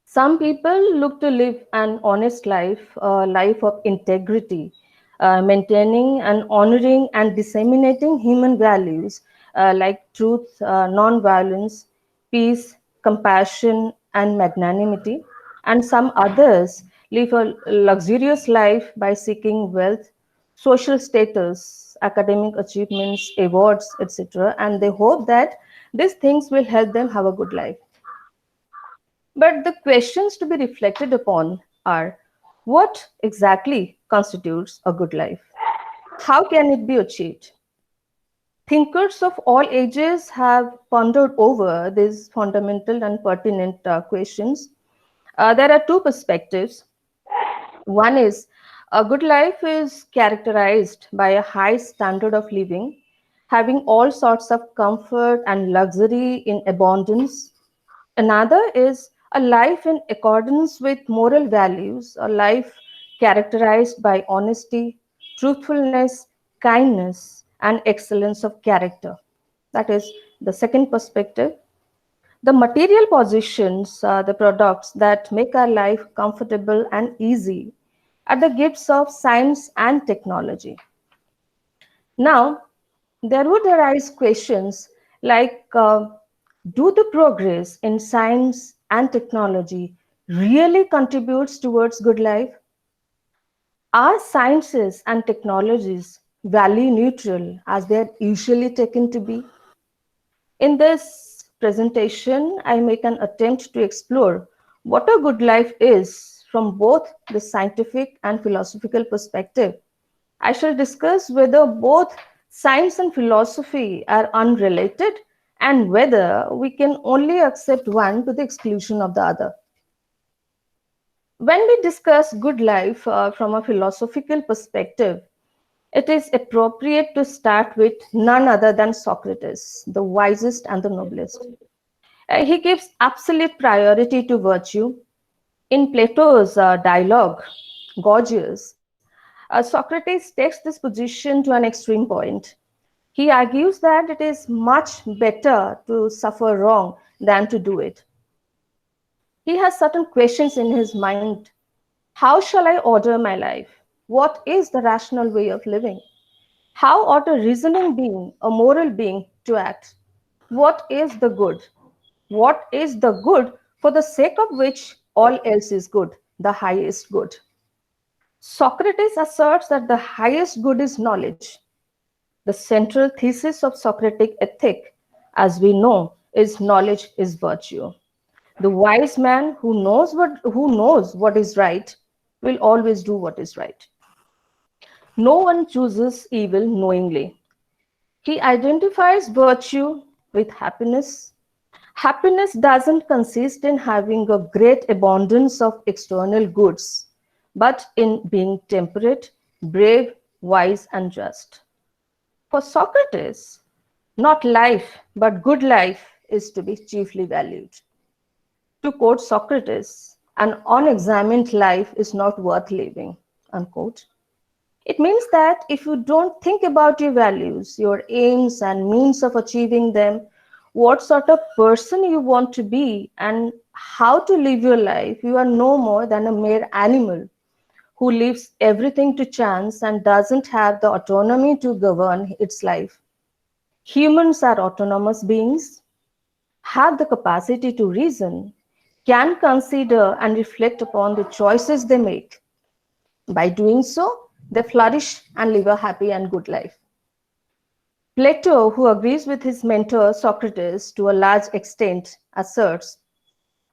Some people look to live an honest life, a life of integrity, maintaining and honoring and disseminating human values like truth, non-violence, peace, compassion, and magnanimity. And some others live a luxurious life by seeking wealth, social status, academic achievements, awards, etc. And they hope that these things will help them have a good life. But the questions to be reflected upon are: what exactly constitutes a good life? How can it be achieved? Thinkers of all ages have pondered over these fundamental and pertinent questions. There are two perspectives. One is, a good life is characterized by a high standard of living, having all sorts of comfort and luxury in abundance. Another is a life in accordance with moral values, a life characterized by honesty, truthfulness, kindness, and excellence of character. That is the second perspective. The material possessions, the products that make our life comfortable and easy, are the gifts of science and technology. Now, there would arise questions like, do the progress in science and technology really contributes towards good life? Are sciences and technologies value neutral as they are usually taken to be? In this presentation, I make an attempt to explore what a good life is from both the scientific and philosophical perspective. I shall discuss whether both science and philosophy are unrelated and whether we can only accept one to the exclusion of the other. When we discuss good life from a philosophical perspective, it is appropriate to start with none other than Socrates, the wisest and the noblest. He gives absolute priority to virtue. In Plato's dialogue, Gorgias, Socrates takes this position to an extreme point. He argues that it is much better to suffer wrong than to do it. He has certain questions in his mind. How shall I order my life? What is the rational way of living? How ought a reasoning being, a moral being, to act? What is the good? What is the good for the sake of which all else is good, the highest good? Socrates asserts that the highest good is knowledge. The central thesis of Socratic ethic, as we know, is knowledge is virtue. The wise man who knows what is right will always do what is right. No one chooses evil knowingly. He identifies virtue with happiness. Happiness doesn't consist in having a great abundance of external goods, but in being temperate, brave, wise, and just. For Socrates, not life, but good life is to be chiefly valued. To quote Socrates, an unexamined life is not worth living, unquote. It means that if you don't think about your values, your aims and means of achieving them, what sort of person you want to be and how to live your life, you are no more than a mere animal who leaves everything to chance and doesn't have the autonomy to govern its life. Humans are autonomous beings, have the capacity to reason, can consider and reflect upon the choices they make. By doing so, they flourish and live a happy and good life. Plato, who agrees with his mentor Socrates to a large extent, asserts,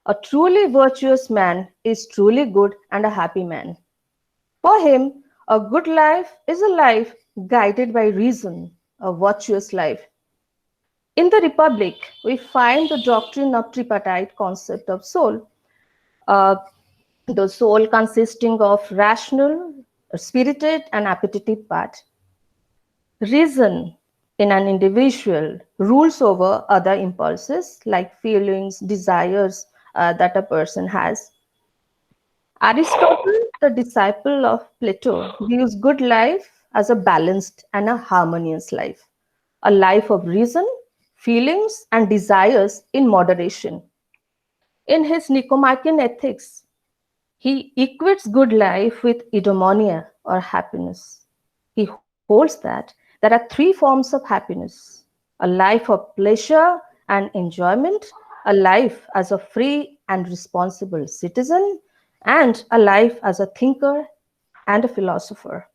"A truly virtuous man is truly good and a happy man." For him, a good life is a life guided by reason, a virtuous life. In the Republic, we find the doctrine of tripartite concept of soul, uh, the soul consisting of rational, spirited, and appetitive part. Reason in an individual rules over other impulses like feelings, desires that a person has. Aristotle, the disciple of Plato, views good life as a balanced and a harmonious life, a life of reason, feelings, and desires in moderation. In his Nicomachean Ethics, he equates good life with eudaimonia or happiness. He holds that there are three forms of happiness: a life of pleasure and enjoyment, a life as a free and responsible citizen, and a life as a thinker and a philosopher.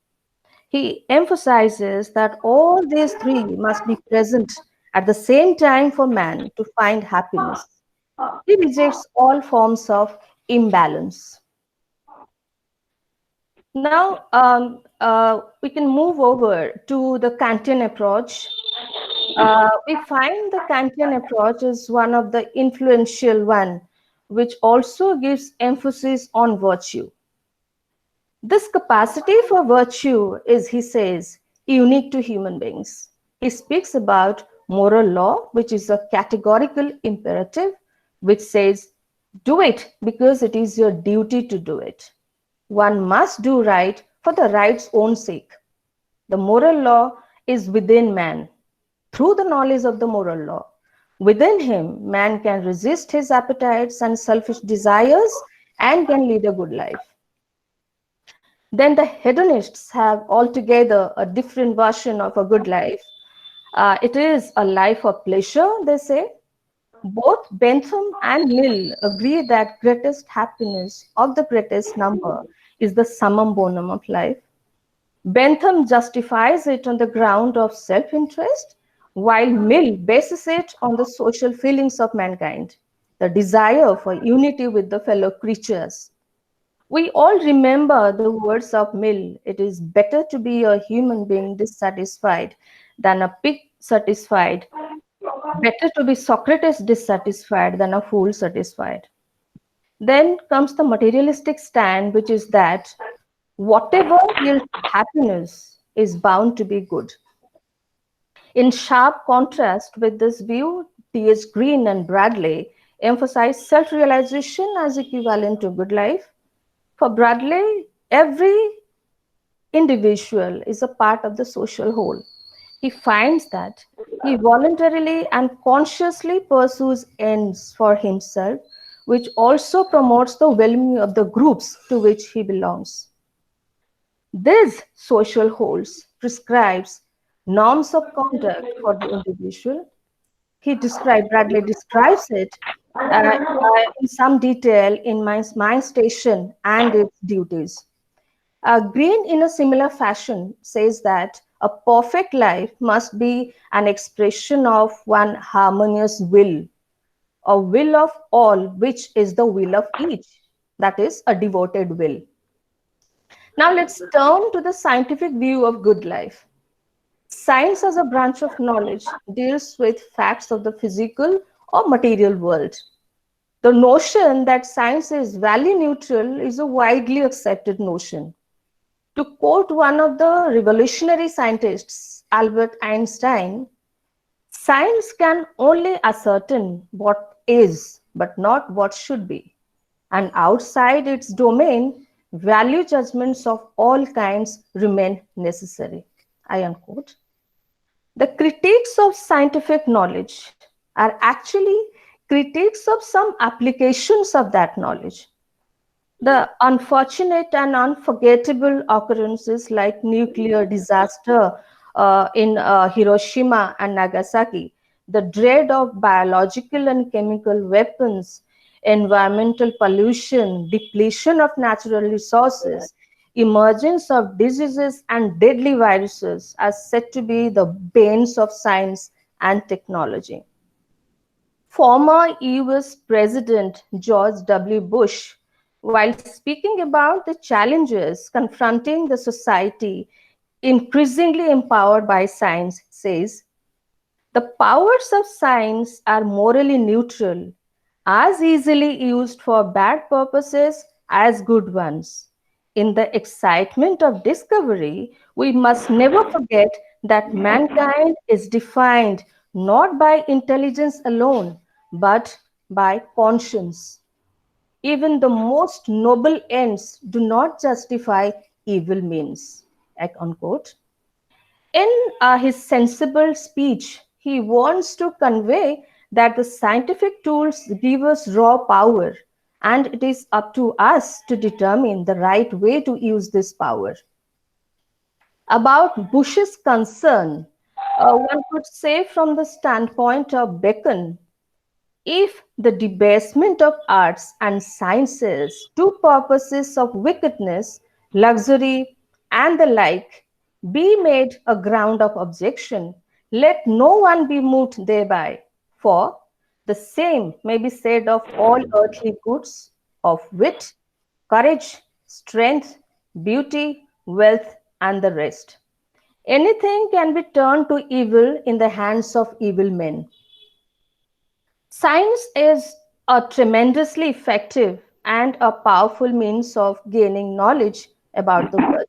He emphasizes that all these three must be present at the same time for man to find happiness. He rejects all forms of imbalance. Now, we can move over to the Kantian approach. We find the Kantian approach is one of the influential one, which also gives emphasis on virtue. This capacity for virtue is, he says, unique to human beings. He speaks about moral law, which is a categorical imperative, which says, do it because it is your duty to do it. One must do right for the right's own sake. The moral law is within man. Through the knowledge of the moral law, within him, man can resist his appetites and selfish desires and can lead a good life. Then the hedonists have altogether a different version of a good life. It is a life of pleasure, they say. Both Bentham and Mill agree that greatest happiness of the greatest number is the summum bonum of life. Bentham justifies it on the ground of self-interest, while Mill bases it on the social feelings of mankind, the desire for unity with the fellow creatures. We all remember the words of Mill: it is better to be a human being dissatisfied than a pig satisfied. Better to be Socrates dissatisfied than a fool satisfied. Then comes the materialistic stand, which is that whatever yields happiness is bound to be good. In sharp contrast with this view, T.H. Green and Bradley emphasize self-realization as equivalent to good life. For Bradley, every individual is a part of the social whole. He finds that he voluntarily and consciously pursues ends for himself, which also promotes the well-being of the groups to which he belongs. This social wholes prescribes norms of conduct for the individual. Bradley describes it in some detail in Mind Station and its duties. Green, in a similar fashion, says that a perfect life must be an expression of one harmonious will, a will of all, which is the will of each, that is, a devoted will. Now let's turn to the scientific view of good life. Science as a branch of knowledge deals with facts of the physical or material world. The notion that science is value neutral is a widely accepted notion. To quote one of the revolutionary scientists, Albert Einstein, science can only ascertain what is, but not what should be. And outside its domain, value judgments of all kinds remain necessary. I unquote. The critiques of scientific knowledge are actually critiques of some applications of that knowledge. The unfortunate and unforgettable occurrences like nuclear disaster in Hiroshima and Nagasaki, the dread of biological and chemical weapons, environmental pollution, depletion of natural resources, emergence of diseases and deadly viruses are said to be the banes of science and technology. Former US President George W. Bush, while speaking about the challenges confronting the society increasingly empowered by science, says, "The powers of science are morally neutral, as easily used for bad purposes as good ones. In the excitement of discovery, we must never forget that mankind is defined not by intelligence alone, but by conscience. Even the most noble ends do not justify evil means." Unquote. In his sensible speech, he wants to convey that the scientific tools give us raw power, and it is up to us to determine the right way to use this power. About Bush's concern, one could say from the standpoint of Bacon, if the debasement of arts and sciences to purposes of wickedness, luxury, and the like be made a ground of objection, let no one be moved thereby. For the same may be said of all earthly goods, of wit, courage, strength, beauty, wealth, and the rest. Anything can be turned to evil in the hands of evil men. Science is a tremendously effective and a powerful means of gaining knowledge about the world.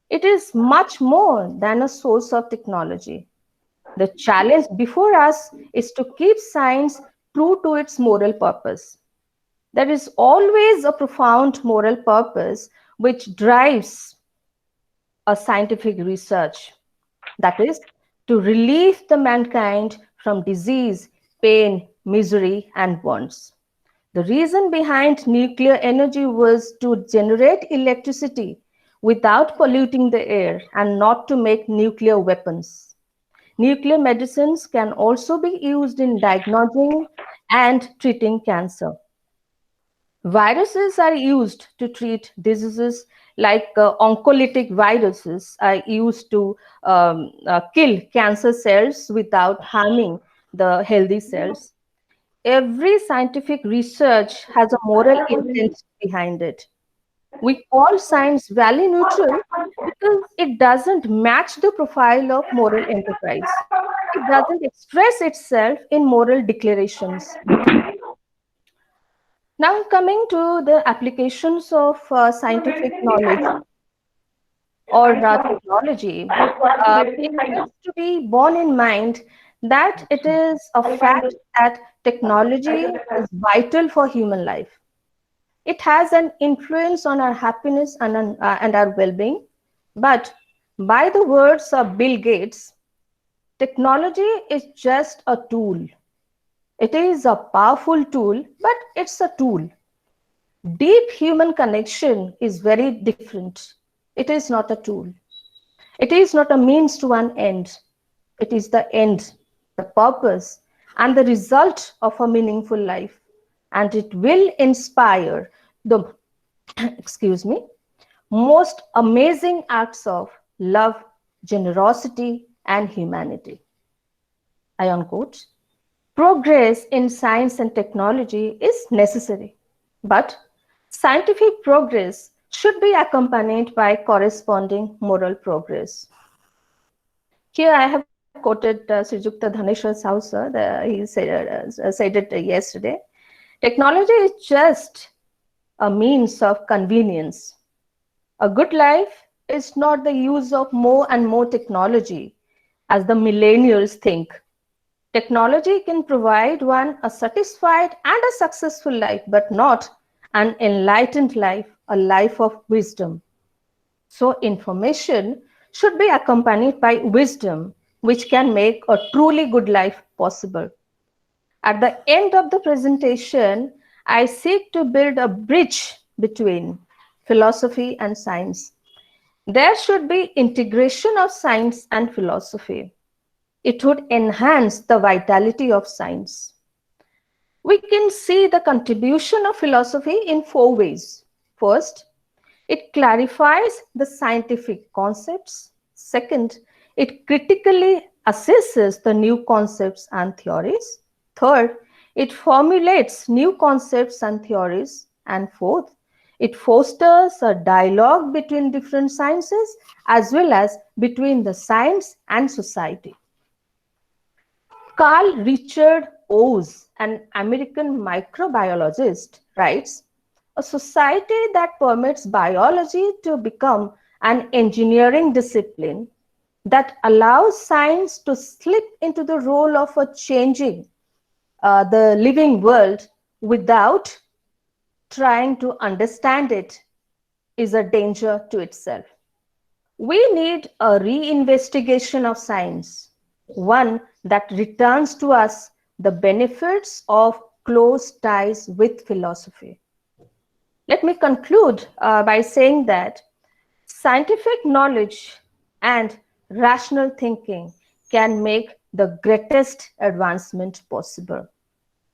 It is much more than a source of technology. The challenge before us is to keep science true to its moral purpose. There is always a profound moral purpose which drives a scientific research. That is, to relieve the mankind from disease, pain, misery, and wants. The reason behind nuclear energy was to generate electricity without polluting the air and not to make nuclear weapons. Nuclear medicines can also be used in diagnosing and treating cancer. Viruses are used to treat diseases like oncolytic viruses are used to kill cancer cells without harming the healthy cells. Every scientific research has a moral intent behind it. We call science value neutral because it doesn't match the profile of moral enterprise. It doesn't express itself in moral declarations. Now coming to the applications of scientific knowledge or technology, it has to be borne in mind that it is a fact that technology is vital for human life. It has an influence on our happiness and our well-being. But by the words of Bill Gates, technology is just a tool. It is a powerful tool, but it's a tool. Deep human connection is very different. It is not a tool. It is not a means to an end. It is the end, the purpose, and the result of a meaningful life. And it will inspire the, most amazing acts of love, generosity, and humanity. I unquote. Progress in science and technology is necessary, but scientific progress should be accompanied by corresponding moral progress. Here I have quoted Srijukta Dhaneshwar Sahu sir. He said it yesterday. Technology is just a means of convenience. A good life is not the use of more and more technology, as the millennials think. Technology can provide one a satisfied and a successful life, but not an enlightened life, a life of wisdom. So information should be accompanied by wisdom, which can make a truly good life possible. At the end of the presentation, I seek to build a bridge between philosophy and science. There should be integration of science and philosophy. It would enhance the vitality of science. We can see the contribution of philosophy in 4 ways. First, It clarifies the scientific concepts. Second, it critically assesses the new concepts and theories. Third, it formulates new concepts and theories. And fourth, it fosters a dialogue between different sciences as well as between the science and society. Carl Richard Oz, an American microbiologist, writes, "A society that permits biology to become an engineering discipline, that allows science to slip into the role of a changing the living world without trying to understand it, is a danger to itself." We need a reinvestigation of science, one that returns to us the benefits of close ties with philosophy. Let me conclude by saying that scientific knowledge and rational thinking can make the greatest advancement possible.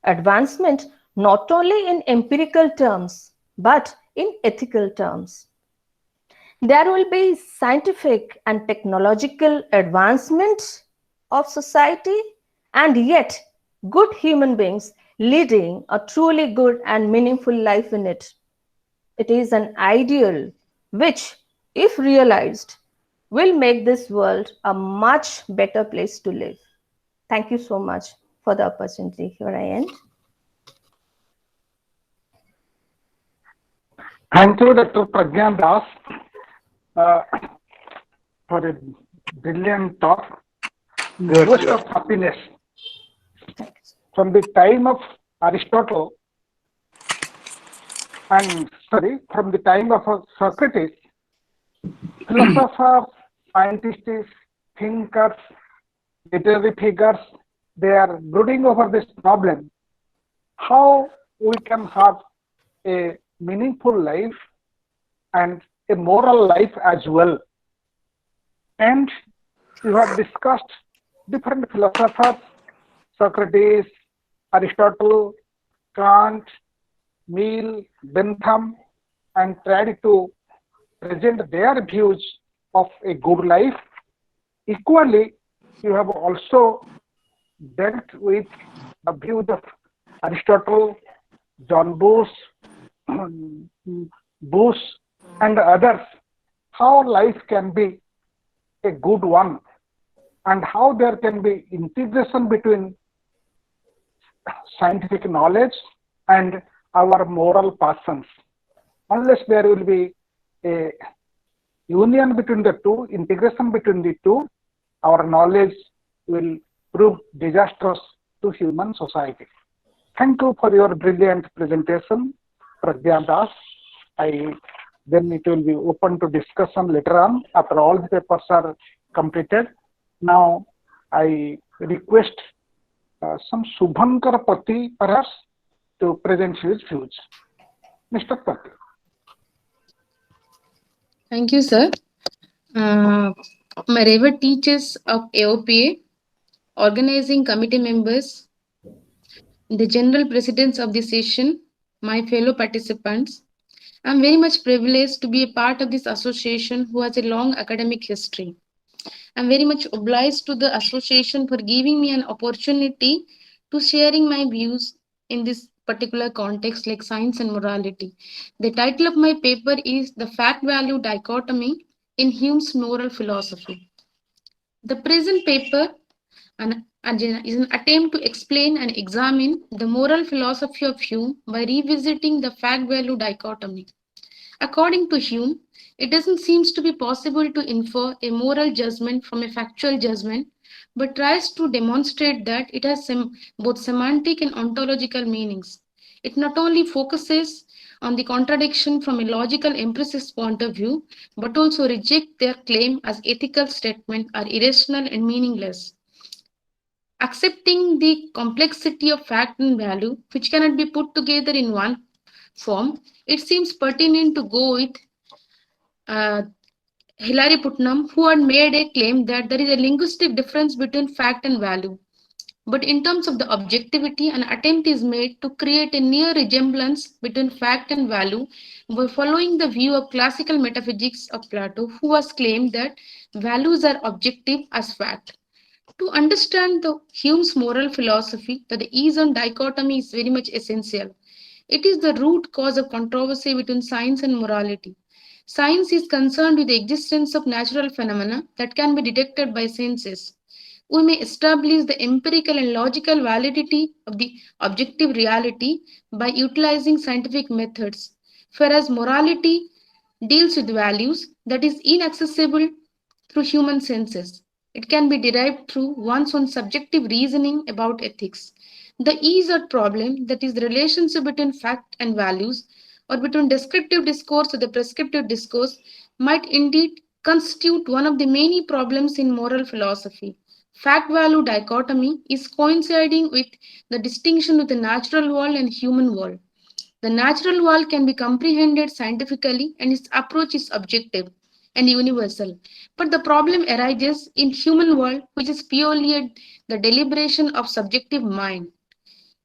Advancement not only in empirical terms, but in ethical terms. There will be scientific and technological advancement of society, and yet good human beings leading a truly good and meaningful life in it. It is an ideal which, if realized, will make this world a much better place to live. Thank you so much for the opportunity. Here I end. Thank you, Dr. Pragyan Das, for a brilliant talk. Most of happiness. From the time of Aristotle, from the time of Socrates, philosophers, scientists, thinkers, literary figures, they are brooding over this problem: how we can have a meaningful life and a moral life as well. And you have discussed different philosophers: Socrates, Aristotle, Kant, Mill, Bentham, and tried to present their views of a good life. Equally, you have also dealt with the views of Aristotle, John Bush, and others, how life can be a good one and how there can be integration between scientific knowledge and our moral passions. Unless there will be a union between the two, integration between the two, our knowledge will prove disastrous to human society. Thank you for your brilliant presentation, Pragyan Das. Then it will be open to discussion later on after all the papers are completed. Now I request some Subhankar Pati perhaps to present his views. Mr. Pati. Thank you, sir. My favorite teachers of AOPA, organizing committee members, the general presidents of the session, my fellow participants, I'm very much privileged to be a part of this association who has a long academic history. I'm very much obliged to the association for giving me an opportunity to sharing my views in this particular context like science and morality. The title of my paper is The Fact-Value Dichotomy in Hume's Moral Philosophy. The present paper is an attempt to explain and examine the moral philosophy of Hume by revisiting the fact-value dichotomy. According to Hume, it doesn't seem to be possible to infer a moral judgment from a factual judgment, but tries to demonstrate that it has both semantic and ontological meanings. It not only focuses on the contradiction from a logical empiricist point of view, but also reject their claim as ethical statements are irrational and meaningless. Accepting the complexity of fact and value, which cannot be put together in one form, it seems pertinent to go with Hilary Putnam, who had made a claim that there is a linguistic difference between fact and value. But in terms of the objectivity, an attempt is made to create a near resemblance between fact and value by following the view of classical metaphysics of Plato, who has claimed that values are objective as fact. To understand the Hume's moral philosophy, that the is-on dichotomy is very much essential. It is the root cause of controversy between science and morality. Science is concerned with the existence of natural phenomena that can be detected by senses. We may establish the empirical and logical validity of the objective reality by utilizing scientific methods, whereas morality deals with values that is inaccessible through human senses. It can be derived through one's own subjective reasoning about ethics. The is-or problem, that is the relationship between fact and values, or between descriptive discourse or the prescriptive discourse, might indeed constitute one of the many problems in moral philosophy. Fact-value dichotomy is coinciding with the distinction of the natural world and human world. The natural world can be comprehended scientifically and its approach is objective and universal. But the problem arises in human world, which is purely the deliberation of subjective mind.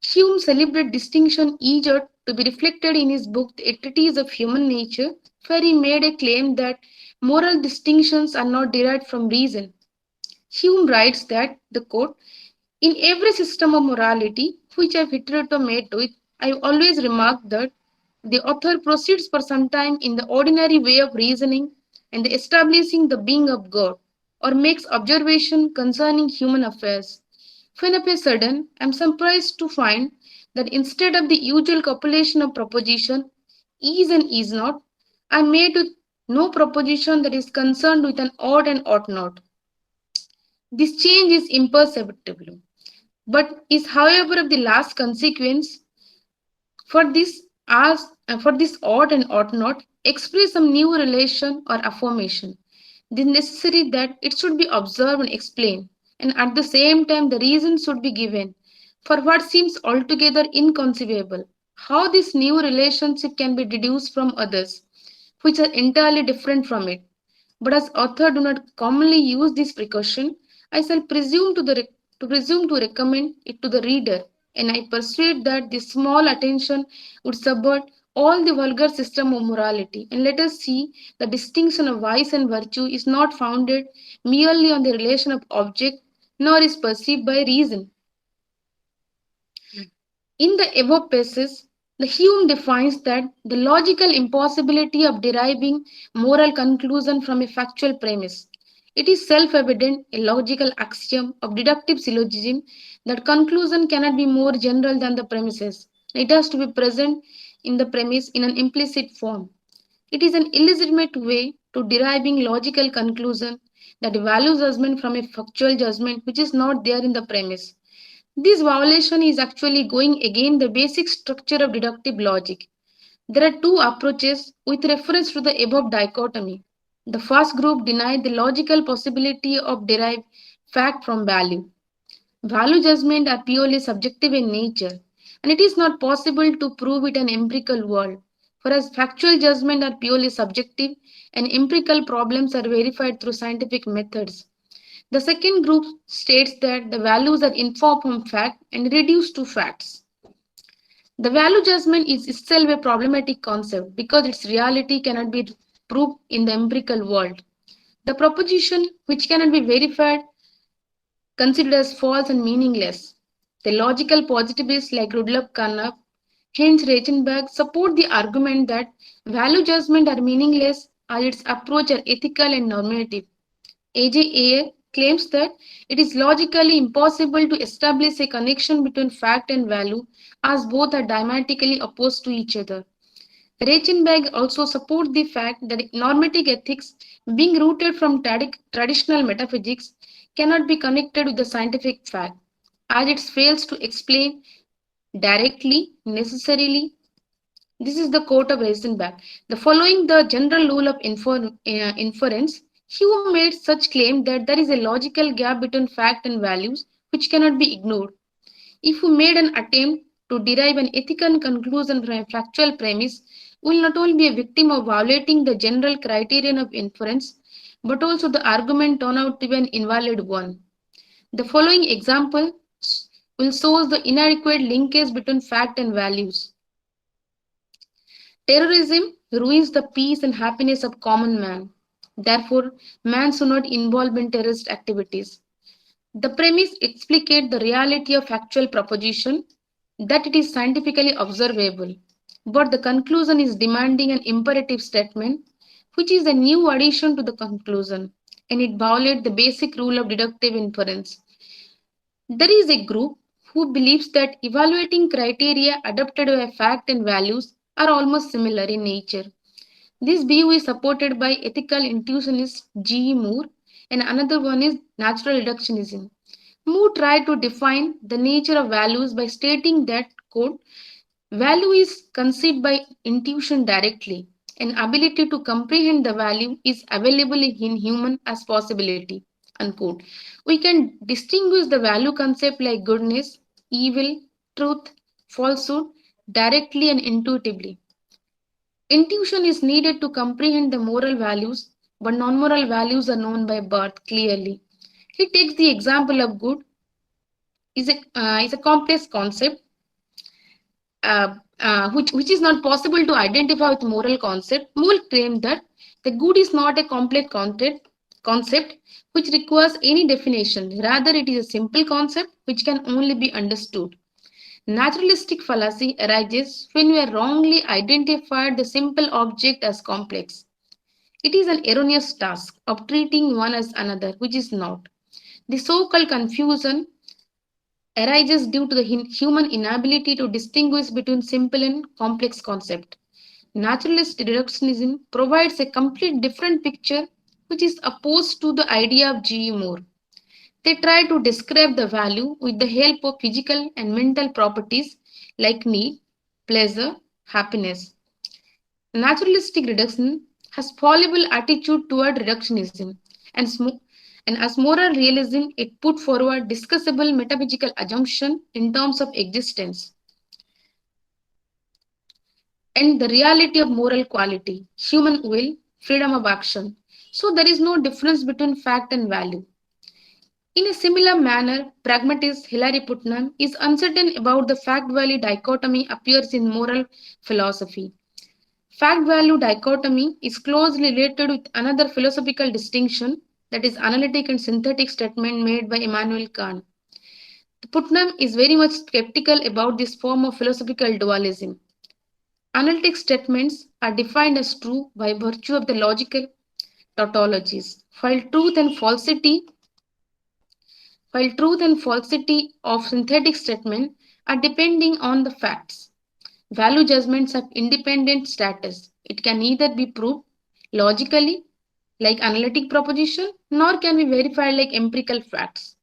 Hume celebrated distinction eager to be reflected in his book The Treatise of Human Nature, where he made a claim that moral distinctions are not derived from reason. Hume writes that, the quote, "In every system of morality which I have hitherto met with, I have always remarked that the author proceeds for some time in the ordinary way of reasoning and establishing the being of God, or makes observation concerning human affairs. When of a sudden, I am surprised to find that instead of the usual copulation of proposition, is and is not, I am made with no proposition that is concerned with an ought and ought not. This change is imperceptible, but is however of the last consequence. For this ought and ought not express some new relation or affirmation. It is necessary that it should be observed and explained, and at the same time the reason should be given for what seems altogether inconceivable. How this new relationship can be deduced from others, which are entirely different from it. But as authors do not commonly use this precaution, I shall presume to recommend it to the reader, and I persuade that this small attention would subvert all the vulgar system of morality. And let us see the distinction of vice and virtue is not founded merely on the relation of object, nor is perceived by reason. In the above passage, the Hume defines that the logical impossibility of deriving moral conclusion from a factual premise. It is self-evident, a logical axiom of deductive syllogism, that conclusion cannot be more general than the premises. It has to be present in the premise in an implicit form. It is an illegitimate way to deriving logical conclusion that values judgment from a factual judgment which is not there in the premise. This violation is actually going against the basic structure of deductive logic. There are two approaches with reference to the above dichotomy. The first group denied the logical possibility of deriving fact from value. Value judgment are purely subjective in nature, and it is not possible to prove it in an empirical world, whereas factual judgment are purely subjective and empirical problems are verified through scientific methods. The second group states that the values are informed from fact and reduced to facts. The value judgment is itself a problematic concept because its reality cannot be proved in the empirical world. The proposition which cannot be verified considered as false and meaningless. The logical positivists like Rudolf Carnap, Heinz Reichenbach support the argument that value judgment are meaningless as its approach are ethical and normative. A.J. Ayer claims that it is logically impossible to establish a connection between fact and value as both are diametrically opposed to each other. Reichenbach also supports the fact that normative ethics, being rooted from traditional metaphysics, cannot be connected with the scientific fact, as it fails to explain directly, necessarily. This is the quote of Reichenbach. Following the general rule of inference, Hume made such claim that there is a logical gap between fact and values which cannot be ignored. If we made an attempt to derive an ethical conclusion from a factual premise, we will not only be a victim of violating the general criterion of inference, but also the argument turn out to be an invalid one. The following example will show the inadequate linkage between fact and values. Terrorism ruins the peace and happiness of common man. Therefore, man should not involve in terrorist activities. The premise explicates the reality of factual proposition that it is scientifically observable, but the conclusion is demanding an imperative statement, which is a new addition to the conclusion, and it violates the basic rule of deductive inference. There is a group who believes that evaluating criteria adopted by fact and values are almost similar in nature. This view is supported by ethical intuitionist G. E. Moore, and another one is natural reductionism. Moore tried to define the nature of values by stating that, quote, value is conceived by intuition directly. An ability to comprehend the value is available in human as possibility, unquote. We can distinguish the value concept like goodness, evil, truth, falsehood directly and intuitively. Intuition is needed to comprehend the moral values, but non-moral values are known by birth clearly. He takes the example of good is a complex concept which is not possible to identify with moral concept. Moore claimed that the good is not a complex concept which requires any definition. Rather, it is a simple concept which can only be understood. Naturalistic fallacy arises when we are wrongly identified the simple object as complex. It is an erroneous task of treating one as another, which is not. The so-called confusion arises due to the human inability to distinguish between simple and complex concepts. Naturalist reductionism provides a complete different picture which is opposed to the idea of G. E. Moore. They try to describe the value with the help of physical and mental properties like need, pleasure, happiness. Naturalistic reduction has fallible attitude toward reductionism, and as moral realism, it put forward discussable metaphysical assumption in terms of existence and the reality of moral quality, human will, freedom of action. So there is no difference between fact and value. In a similar manner, pragmatist Hilary Putnam is uncertain about the fact-value dichotomy appears in moral philosophy. Fact-value dichotomy is closely related with another philosophical distinction, that is analytic and synthetic statement made by Immanuel Kant. Putnam is very much skeptical about this form of philosophical dualism. Analytic statements are defined as true by virtue of the logical tautologies, while truth and falsity of synthetic statement are depending on the facts. Value judgments have independent status. It can neither be proved logically like analytic proposition, nor can be verified like empirical facts.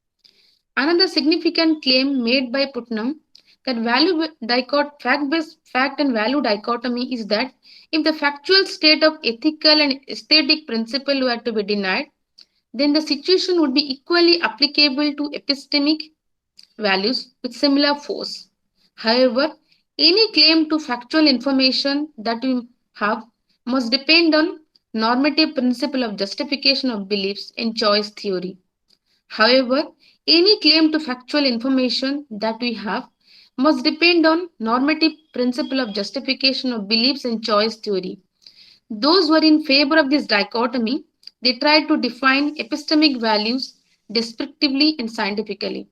Another significant claim made by Putnam that fact and value dichotomy is that if the factual state of ethical and aesthetic principle were to be denied, then the situation would be equally applicable to epistemic values with similar force. However, any claim to factual information that we have must depend on normative principle of justification of beliefs in choice theory. However, any claim to factual information that we have must depend on normative principle of justification of beliefs in choice theory. Those who are in favor of this dichotomy, they try to define epistemic values descriptively and scientifically.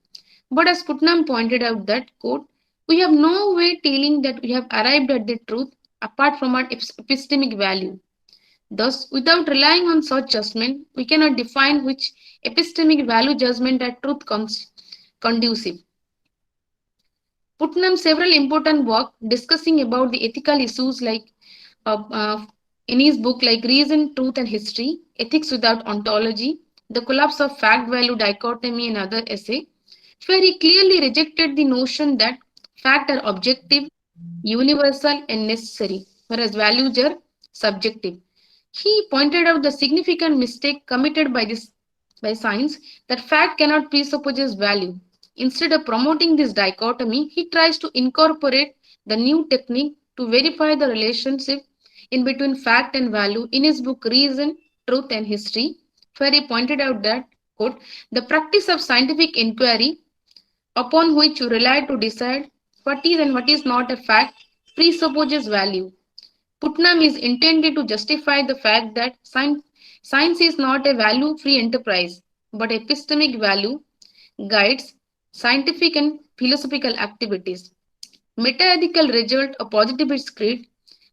But as Putnam pointed out that, quote, we have no way telling that we have arrived at the truth apart from our epistemic value. Thus, without relying on such judgment, we cannot define which epistemic value judgment are truth conducive. Putnam's several important work discussing about the ethical issues like in his book like Reason, Truth and History, Ethics Without Ontology, The Collapse of Fact-Value Dichotomy and other essay, where he clearly rejected the notion that facts are objective, universal and necessary, whereas values are subjective. He pointed out the significant mistake committed by science that fact cannot presuppose value. Instead of promoting this dichotomy, he tries to incorporate the new technique to verify the relationship in between fact and value in his book Reason, Truth and History, where he pointed out that, quote, the practice of scientific inquiry upon which you rely to decide what is and what is not a fact, presupposes value. Putnam is intended to justify the fact that science is not a value-free enterprise, but epistemic value guides scientific and philosophical activities. Metaethical result, a positivist creed,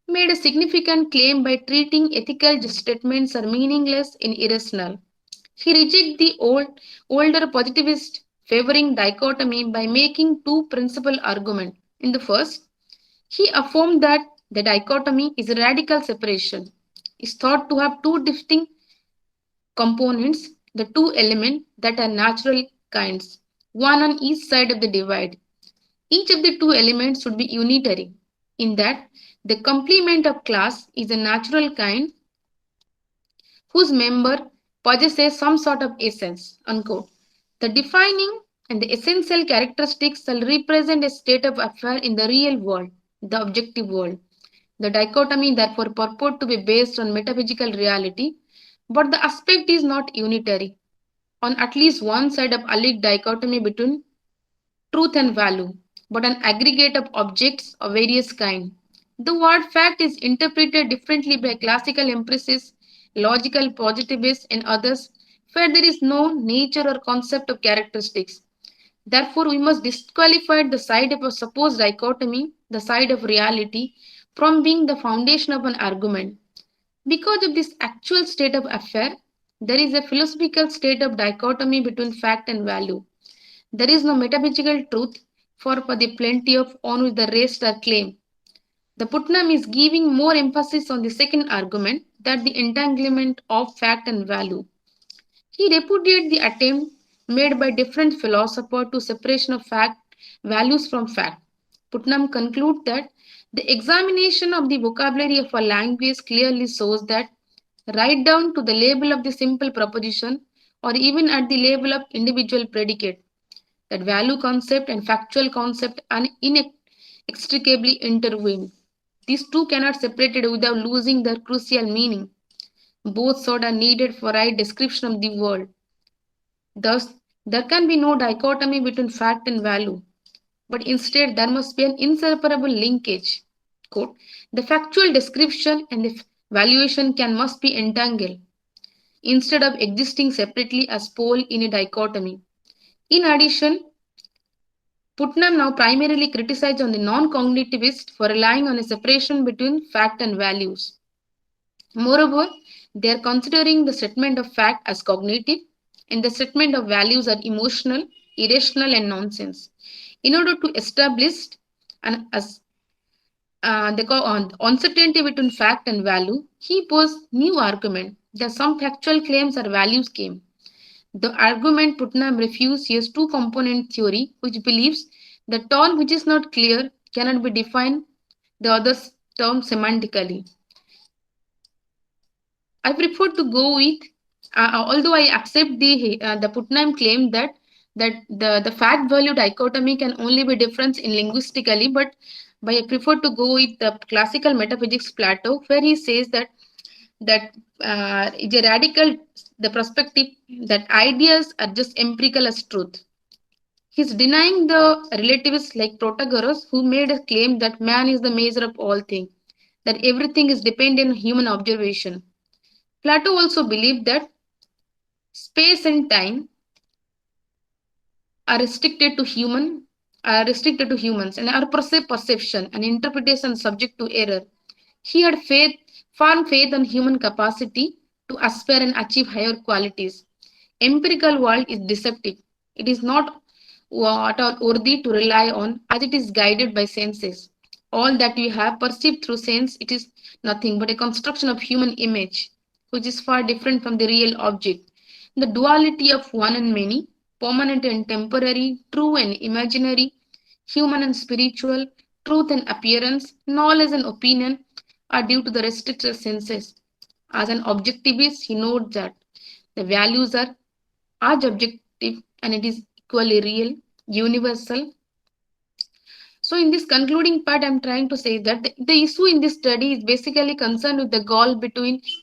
made a significant claim by treating ethical statements as meaningless and irrational. He rejected the older positivist favoring dichotomy by making two principal arguments. In the first, he affirmed that the dichotomy is a radical separation, is thought to have two distinct components, the two elements that are natural kinds, one on each side of the divide. Each of the two elements should be unitary, in that the complement of class is a natural kind whose member possesses some sort of essence. Unquote. The defining and the essential characteristics shall represent a state of affair in the real world, the objective world. The dichotomy therefore purport to be based on metaphysical reality, but the aspect is not unitary. On at least one side of alleged dichotomy between truth and value, but an aggregate of objects of various kinds. The word fact is interpreted differently by classical empiricists, logical positivists, and others, where there is no nature or concept of characteristics. Therefore, we must disqualify the side of a supposed dichotomy, the side of reality, from being the foundation of an argument. Because of this actual state of affair, there is a philosophical state of dichotomy between fact and value. There is no metaphysical truth for the plenty of on which the rest are claimed. The Putnam is giving more emphasis on the second argument, that the entanglement of fact and value. He repudiated the attempt made by different philosophers to separation of fact, values from fact. Putnam concludes that the examination of the vocabulary of a language clearly shows that right down to the label of the simple proposition or even at the level of individual predicate, that value concept and factual concept are inextricably intertwined. These two cannot be separated without losing their crucial meaning. Both sorts are needed for right description of the world. Thus, there can be no dichotomy between fact and value, but instead there must be an inseparable linkage. Quote, the factual description and the valuation must be entangled, instead of existing separately as pole in a dichotomy. In addition, Putnam now primarily criticized on the non-cognitivists for relying on a separation between fact and values. Moreover, they are considering the statement of fact as cognitive and the statement of values as emotional, irrational, and nonsense. In order to establish the uncertainty between fact and value, he posed new argument that some factual claims are values claims. The argument Putnam refused is two-component theory, which believes the term which is not clear cannot be defined the other term semantically. I prefer to go with, although I accept the Putnam claim that the fact-value dichotomy can only be different in linguistically, but I prefer to go with the classical metaphysics Plato, where he says that it's a radical the perspective that ideas are just empirical as truth. He's denying the relativists like Protagoras, who made a claim that man is the measure of all things, that everything is dependent on human observation. Plato also believed that space and time are restricted to humans and are perception and interpretation subject to error. He had firm faith on human capacity to aspire and achieve higher qualities. Empirical world is deceptive. It is not what are worthy to rely on, as it is guided by senses. All that we have perceived through sense, it is nothing but a construction of human image, which is far different from the real object. The duality of one and many, permanent and temporary, true and imaginary, human and spiritual, truth and appearance, knowledge and opinion are due to the restricted senses. As an objectivist, he notes that the values are as objective and it is equally real, universal. So in this concluding part, I'm trying to say that the issue in this study is basically concerned with the goal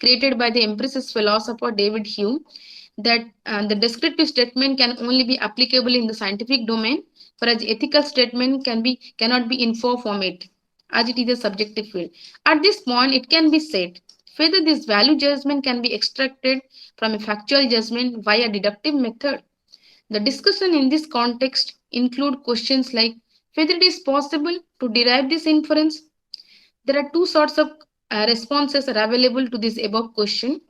created by the empiricist philosopher David Hume, that the descriptive statement can only be applicable in the scientific domain, whereas ethical statement cannot be infer from it, as it is a subjective field. At this point, it can be said whether this value judgment can be extracted from a factual judgment via deductive method. The discussion in this context include questions like whether it is possible to derive this inference. There are two sorts of responses are available to this above question.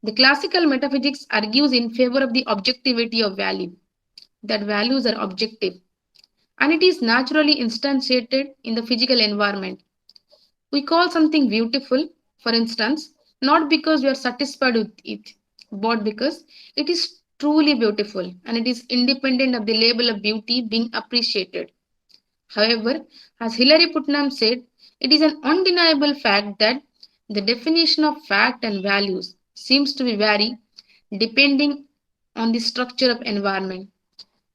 The classical metaphysics argues in favor of the objectivity of value, that values are objective, and it is naturally instantiated in the physical environment. We call something beautiful, for instance, not because we are satisfied with it, but because it is truly beautiful and it is independent of the label of beauty being appreciated. However, as Hilary Putnam said, it is an undeniable fact that the definition of fact and values seems to be vary depending on the structure of environment.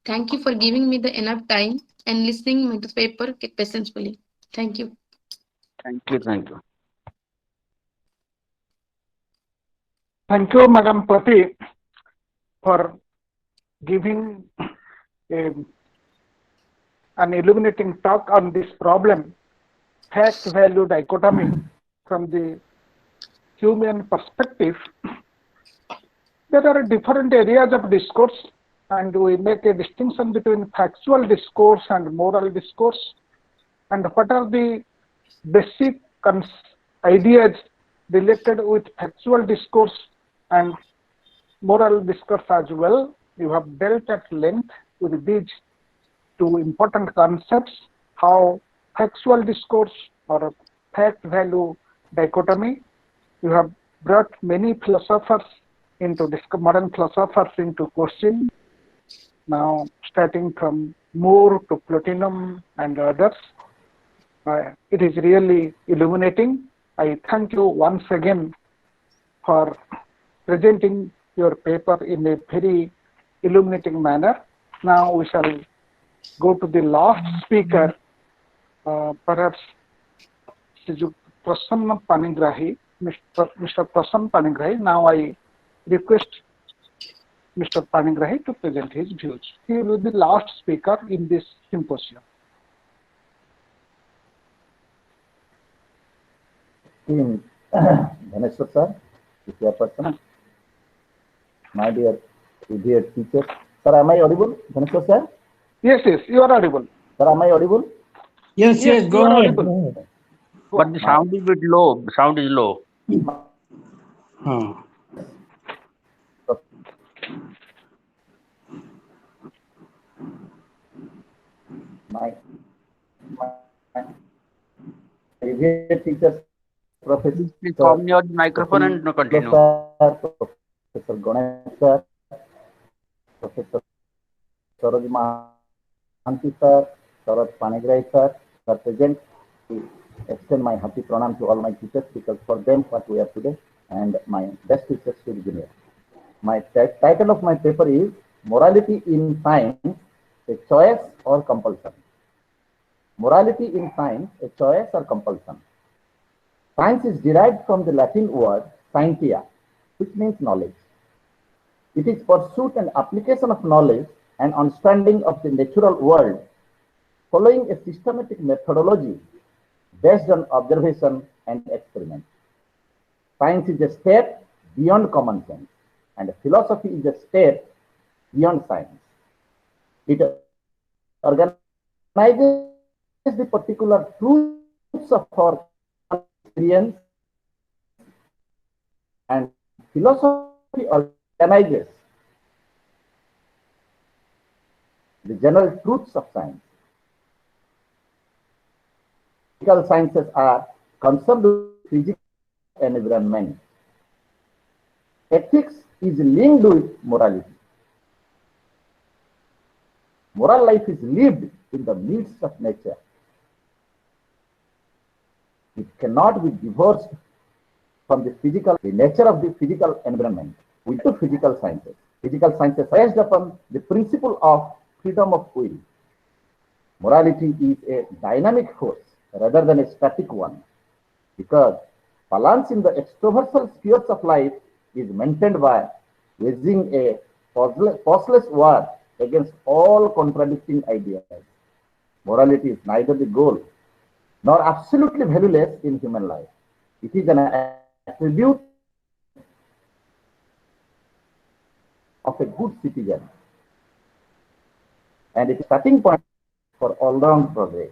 Thank you for giving me the enough time and listening to the paper patiently. Thank you. Thank you. Thank you. Thank you, Madam Pati, for giving an illuminating talk on this problem, fact-value dichotomy from the human perspective. There are different areas of discourse, and we make a distinction between factual discourse and moral discourse. And what are the basic ideas related with factual discourse and moral discourse as well? You have dealt at length with these two important concepts, how factual discourse or fact-value dichotomy. You have brought many philosophers into modern philosophers into question. Now, starting from Moore to Plotinum and others, it is really illuminating. I thank you once again for presenting your paper in a very illuminating manner. Now we shall go to the last speaker, perhaps Prasanna Panigrahi, Mr. Prasanna Panigrahi. Now I request Mr. Panigrahi to present his views. He will be the last speaker in this symposium. Dhaneshwar sir, is your person. My dear teacher. Sir, am I audible? Dhaneshwar sir? Yes, you are audible. Sir, am I audible? Yes, go ahead. But the sound is a bit low. The sound is low. My teacher, Professor. Please come near the microphone and continue. Professor Ganesh sir, Professor Saroj Mahanti sir, Sharad Panigrahi sir are present. I extend my happy pranam to all my teachers, because for them what we are today, and my best teachers to the junior. My title of my paper is Morality in Science, a Choice or Compulsion. Morality in Science, a Choice or Compulsion. Science is derived from the Latin word scientia, which means knowledge. It is pursuit and application of knowledge and understanding of the natural world following a systematic methodology based on observation and experiment. Science is a step beyond common sense, and philosophy is a step beyond science. It organizes the particular truths of our experience, and philosophy organizes the general truths of science. Physical sciences are concerned with physical environment. Ethics is linked with morality. Moral life is lived in the midst of nature. It cannot be divorced from the nature of the physical environment. We do physical sciences. Physical sciences based upon the principle of freedom of will. Morality is a dynamic force rather than a static one, because balance in the extraversal spheres of life is maintained by waging a pauseless war against all contradicting ideas. Morality is neither the goal nor absolutely valueless in human life. It is an attribute of a good citizen, and it is a starting point for all-round progress.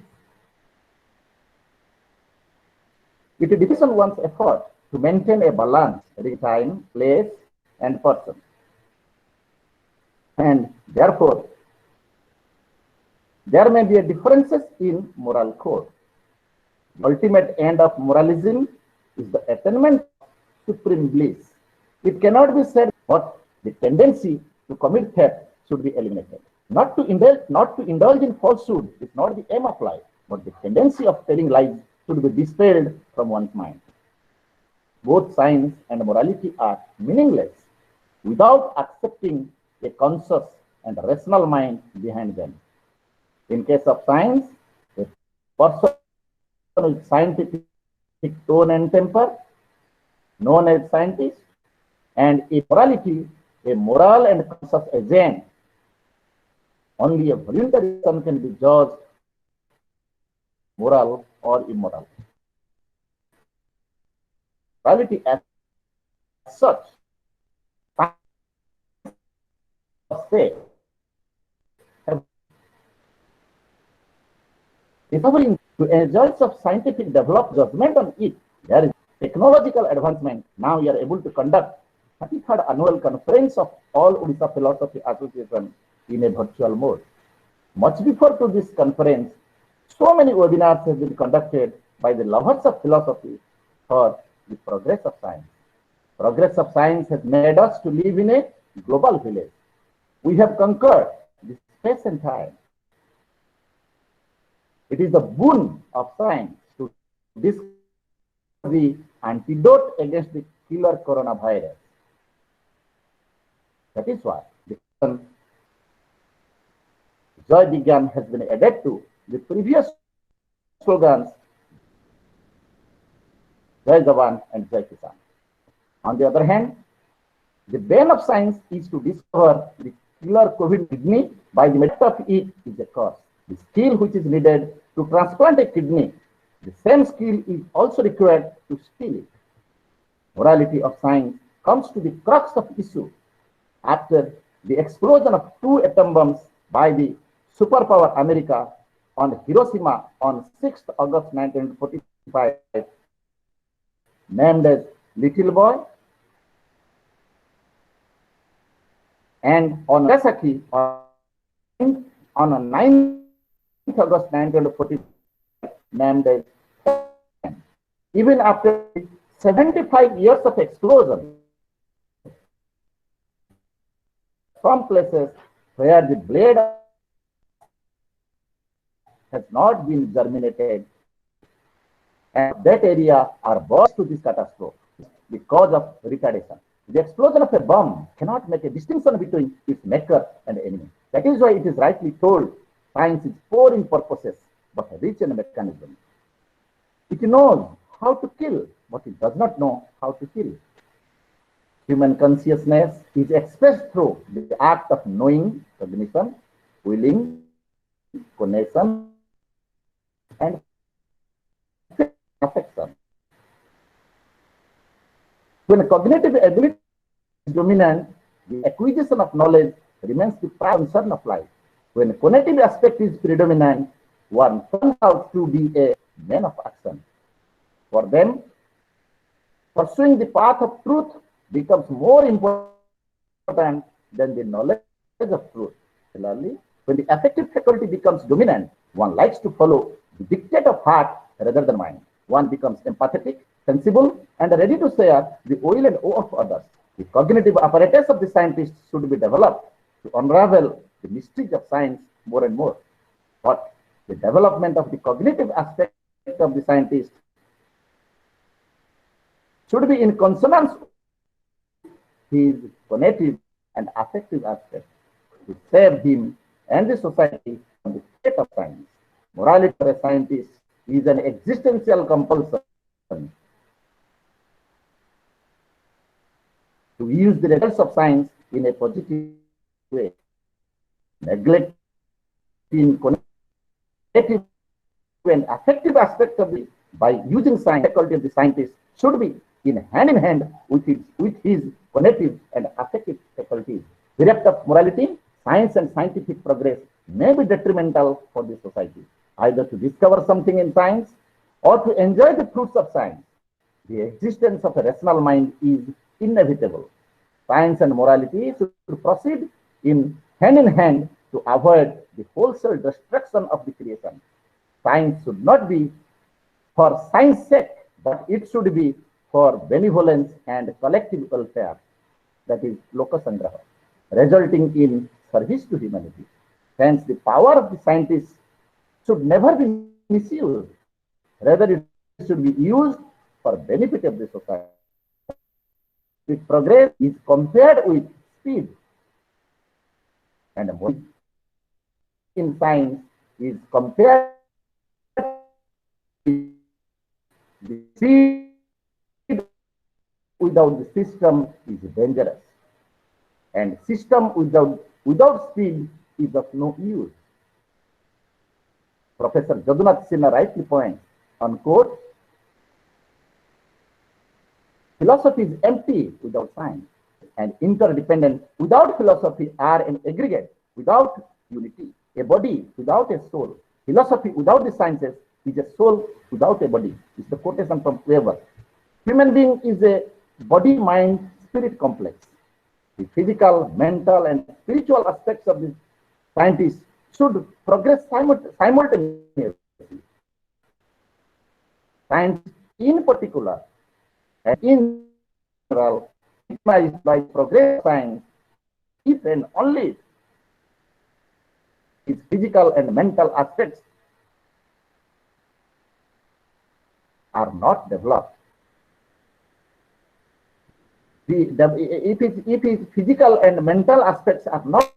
It depends on one's effort to maintain a balance between time, place, and person. And therefore, there may be differences in moral code. The ultimate end of moralism is the attainment of supreme bliss. It cannot be said, but the tendency to commit theft should be eliminated. Not to indulge in falsehood is not the aim of life, but the tendency of telling lies should be dispelled from one's mind. Both science and morality are meaningless without accepting a conscious and rational mind behind them. In case of science, a person with scientific tone and temper, known as scientist, and in morality, a moral and conscious agent. Only a voluntary person can be judged moral or immoral. Morality as such, say, recovering to a result of scientific developed judgment on it. There is technological advancement. Now we are able to conduct 33rd annual conference of all Odisha Philosophy Association in a virtual mode. Much before to this conference, so many webinars have been conducted by the lovers of philosophy for the progress of science. Progress of science has made us to live in a global village. We have conquered the space and time. It is the boon of science to discover the antidote against the killer coronavirus. That is why the Joy Vigyan has been added to the previous slogans Jai Jawan and Jai Kisan. On the other hand, the bane of science is to discover the killer COVID kidney by the method of it is a curse. The skill which is needed to transplant a kidney, the same skill is also required to steal it. Morality of science comes to the crux of issue after the explosion of 2 atom bombs by the superpower America on Hiroshima on 6th August 1945, named as Little Boy, and on Nagasaki on 9th August 1945, named as Japan. Even after 75 years of explosion, some places where the blade has not been germinated, and that area are brought to this catastrophe because of retardation. The explosion of a bomb cannot make a distinction between its maker and enemy. That is why it is rightly told, science is poor in purposes, but rich in mechanism. It knows how to kill, but it does not know how to kill. Human consciousness is expressed through the act of knowing, cognition, willing, connection, and affection. When cognitive ability is dominant, the acquisition of knowledge remains the prime concern of life. When cognitive aspect is predominant, one turns out to be a man of action. For them, pursuing the path of truth becomes more important than the knowledge of truth. Similarly, when the affective faculty becomes dominant, one likes to follow the dictate of heart rather than mind. One becomes empathetic, sensible, and ready to share the will and woe of others. The cognitive apparatus of the scientist should be developed to unravel the mysteries of science more and more. But the development of the cognitive aspect of the scientist should be in consonance with his cognitive and affective aspect to save him and the society from the fate of science. Morality for a scientist is an existential compulsion to use the results of science in a positive way. Neglecting creative and affective aspect of the, by using science, faculty of the scientist should be in hand with his cognitive and affective faculties. Direct of morality, science and scientific progress may be detrimental for the society, either to discover something in science or to enjoy the fruits of science. The existence of a rational mind is inevitable. Science and morality should proceed in hand to avoid the wholesale destruction of the creation. Science should not be for science sake, but it should be for benevolence and collective welfare, that is lokasangraha, resulting in service to humanity. Hence, the power of the scientists should never be misused. Rather, it should be used for benefit of the society. With progress is compared with speed, and in science is compared with the speed without the system is dangerous, and system without speed is of no use. Professor Jadunath Sinha rightly points, unquote, philosophy is empty without science, and interdependent without philosophy are an aggregate without unity, a body without a soul. Philosophy without the sciences is a soul without a body. It's the quotation from Weber. Human being is a body, mind, spirit complex. The physical, mental, and spiritual aspects of the scientists should progress simultaneously. Science in particular and in general, by progress of science, if and only its physical and mental aspects are not developed. If its physical and mental aspects are not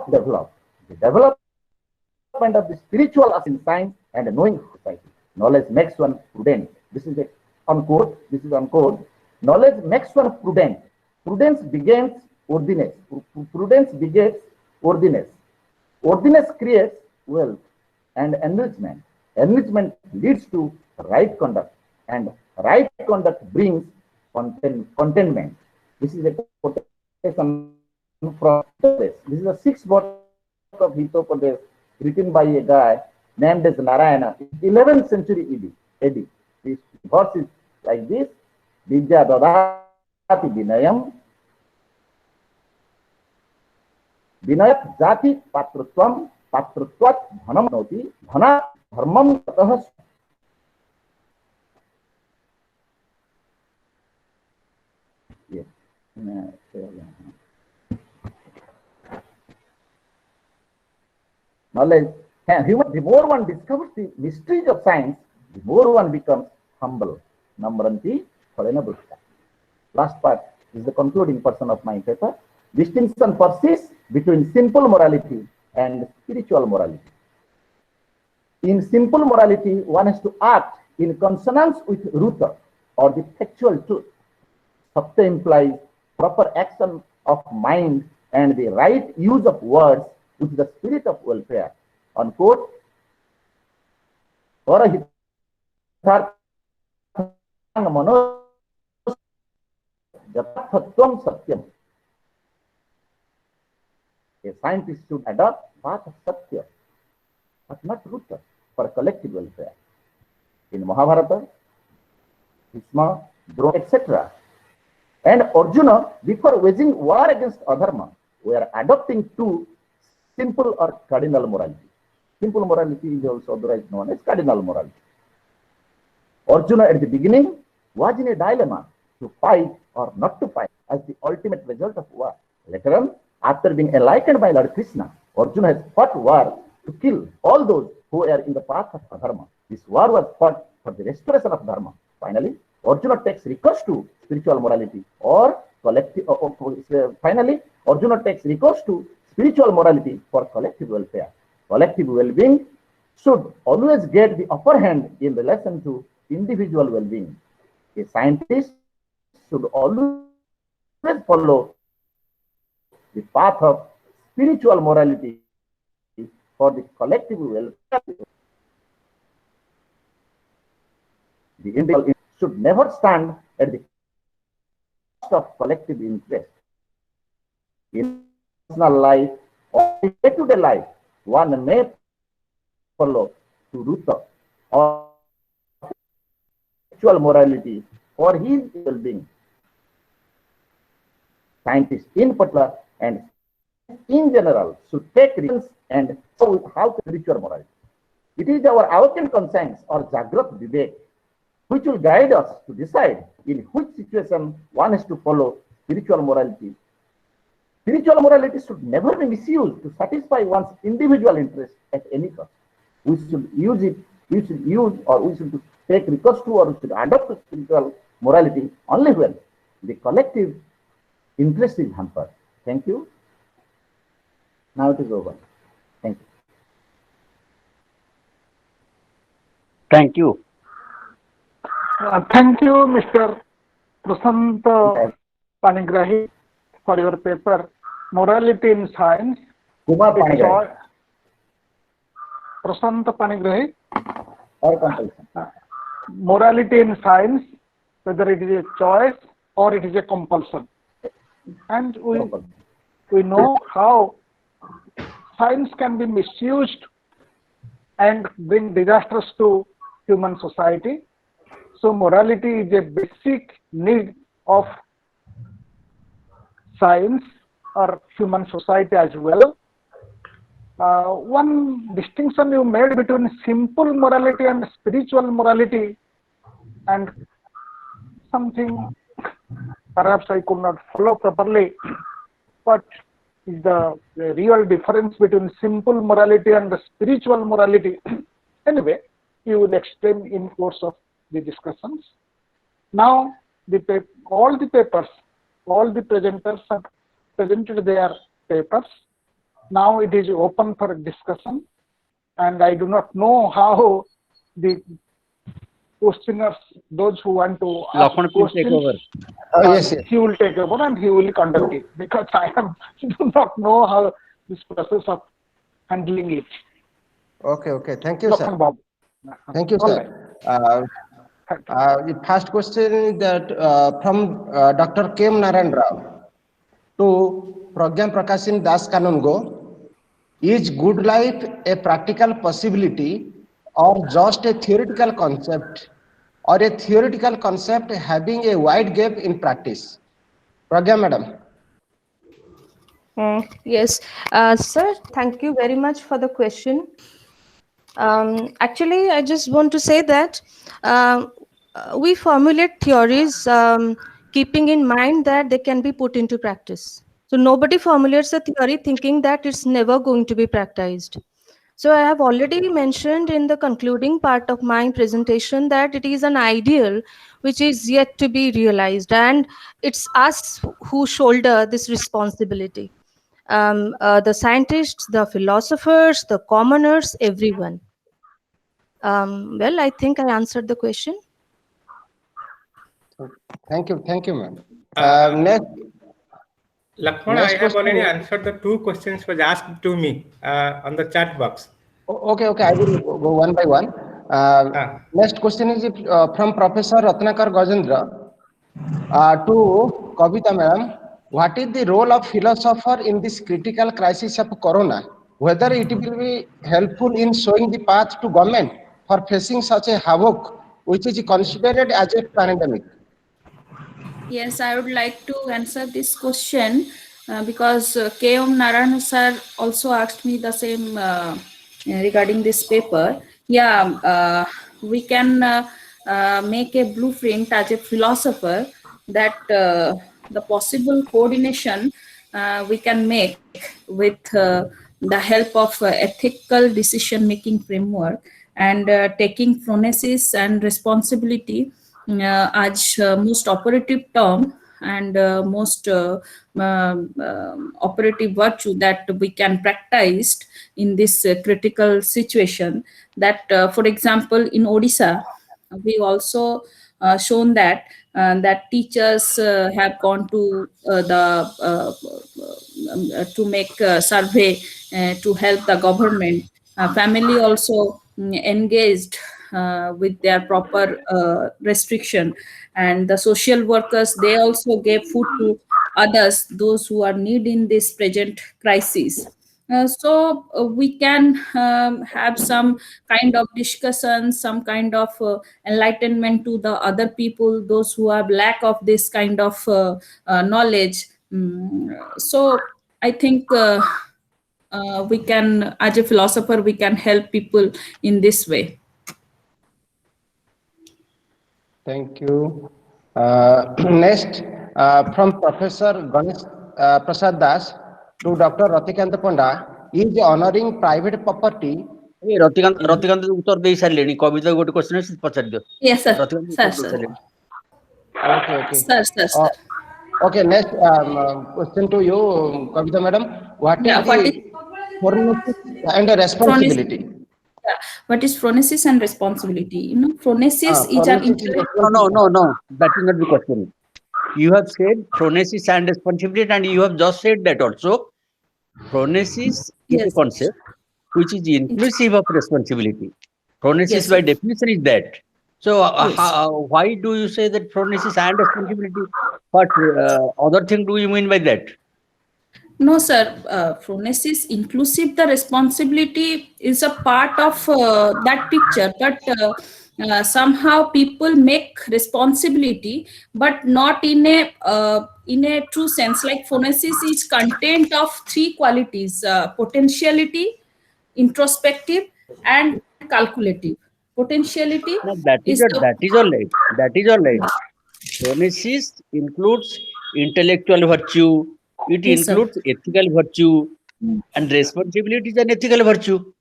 developed, the development of the spiritual in science and knowing society. Knowledge makes one prudent. This is a unquote. This is unquote. Knowledge makes one prudent. Prudence begets ordinance. Prudence begets ordinance. Ordinance creates wealth and enrichment. Enrichment leads to right conduct, and right conduct brings contentment. This is a quotation from this. This is the 6th book of Hitopadesh, written by a guy named as Narayana, 11th century AD. This verse is like this: Vidya dadati vinayam, vinayat jati patrutvam, patrutvat dhanam noti, dhana dharmam tatah. Yes. Knowledge, the more one discovers the mysteries of science, the more one becomes humble. Namranti Phalena Bhushta. Last part is the concluding portion of my paper. Distinction persists between simple morality and spiritual morality. In simple morality, one has to act in consonance with Ruta, or the factual truth. Satya implies proper action of mind and the right use of words with the spirit of welfare. Unquote. Satyam. A scientist should adopt path of Satya, but not Ruta, for collective welfare. In Mahabharata, Bhishma, Drona, etc., and Arjuna, before waging war against Adharma, were adopting two simple or cardinal morality. Simple morality is also otherwise known as cardinal morality. Arjuna at the beginning was in a dilemma to fight or not to fight as the ultimate result of war. Later on, after being enlightened by Lord Krishna, Arjuna has fought war to kill all those who are in the path of Adharma. This war was fought for the restoration of Dharma. Finally, Arjuna takes recourse to spiritual morality or collective. Finally, Arjuna takes recourse to spiritual morality for collective welfare. Collective well-being should always get the upper hand in relation to individual well-being. A scientist should always follow the path of spiritual morality for the collective welfare. The individual should never stand at the cost of collective interest. In personal life or day-to-day life, one may follow to root or sexual morality for his well-being. Scientists in particular and in general should take reasons and how spiritual morality. It is our awakened conscience or Jagrat Vivek which will guide us to decide in which situation one has to follow spiritual morality. Spiritual morality should never be misused to satisfy one's individual interest at any cost. We should use it, we should use or we should take recourse to or we should adopt spiritual morality only when the collective interest is hampered. Thank you. Now it is over. Thank you. Thank you. Thank you, Mr. Prasant Panigrahi, for your paper, Morality in Science. Kumar Panigrahi. Prasant Panigrahi. Or compulsion. Morality in Science, whether it is a choice or it is a compulsion. And we know how science can be misused and bring disasters to human society. So morality is a basic need of science or human society as well. One distinction you made between simple morality and spiritual morality, and something perhaps I could not follow properly. What is the real difference between simple morality and the spiritual morality? Anyway, you will explain in course of the discussions. Now, all the papers, all the presenters have presented their papers. Now it is open for discussion, and I do not know how the questioners, those who want to ask questions, Yes. he will take over and he will conduct it, because I do not know how this process of handling it. Okay. Thank you, Dr. sir. Babu. Thank you, All sir. right. The first question is that from Dr. K.M. Narayan Rao to Pragyan Prakashin Das Kanungo. Is good life a practical possibility or just a theoretical concept, or a theoretical concept having a wide gap in practice? Pragya madam. Yes, sir, thank you very much for the question. Actually, I just want to say that we formulate theories keeping in mind that they can be put into practice. So nobody formulates a theory thinking that it's never going to be practiced. So I have already mentioned in the concluding part of my presentation that it is an ideal which is yet to be realized, and it's us who shoulder this responsibility. The scientists, the philosophers, the commoners, everyone. Well, I think I answered the question. Thank you, ma'am. Next, Lakshmana, I have already answered the two questions was asked to me on the chat box. Okay, I will go one by one. Next question is from Professor Ratnakar Gajendra to Kavita ma'am. What is the role of philosopher in this critical crisis of corona? Whether it will be helpful in showing the path to government for facing such a havoc, which is considered as a pandemic? Yes, I would like to answer this question because K.M. Narayan sir also asked me the same regarding this paper. Yeah, we can make a blueprint as a philosopher that the possible coordination we can make with the help of ethical decision-making framework and taking phronesis and responsibility as most operative term and most operative virtue that we can practice in this critical situation. That, for example, in Odisha, we also shown that that teachers have gone to to make a survey to help the government family also engaged with their proper restriction, and the social workers, they also gave food to others, those who are need in this present crisis. So we can have some kind of discussion, some kind of enlightenment to the other people, those who have lack of this kind of knowledge. So I think we can, as a philosopher, we can help people in this way. Thank you. Next, from Professor Ganesh Prasad Das to Dr. Ratikant Panda, is honoring private property. ए रतिकांत उत्तर दे सारे कविता गोटे question है पचार दियो Yes, sir. Ratikant Sir, sir. Okay. Sir. Okay, next question to you, Kavita madam. What is the phronesis and responsibility? Yeah. What is phronesis and responsibility? You know, phronesis is an No, that is not the question. You have said phronesis and responsibility, and you have just said that also. Phronesis is a concept which is inclusive of responsibility. Phronesis by definition is that. So why do you say that phronesis and responsibility? What other thing do you mean by that? No, sir. Phronesis inclusive the responsibility is a part of that picture, but somehow people make responsibility, but not in a true sense. Like phronesis is content of three qualities: potentiality, introspective, and calculative. Potentiality. No, that is all right. Phronesis includes intellectual virtue. It includes ethical virtue, and responsibility is an ethical virtue.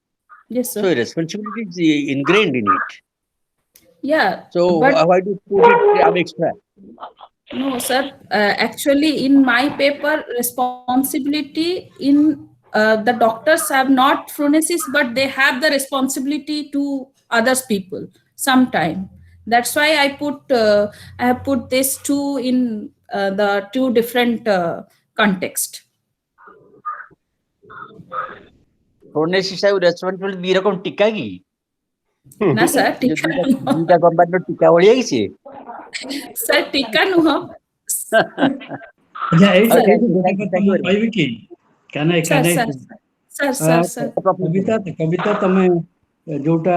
Yes, sir. So responsibility is ingrained in it. Yeah. So why do you put it extra? No, sir. Actually, in my paper, responsibility in the doctors have not phronesis, but they have the responsibility to others people sometime. That's why I have put this two in the two different context. Phronesis and responsibility दी रकम टिका की? ना sir टिका दूटा compartment में टिका बढ़िया ही से? सर टिका नु हम कविता तमे जोटा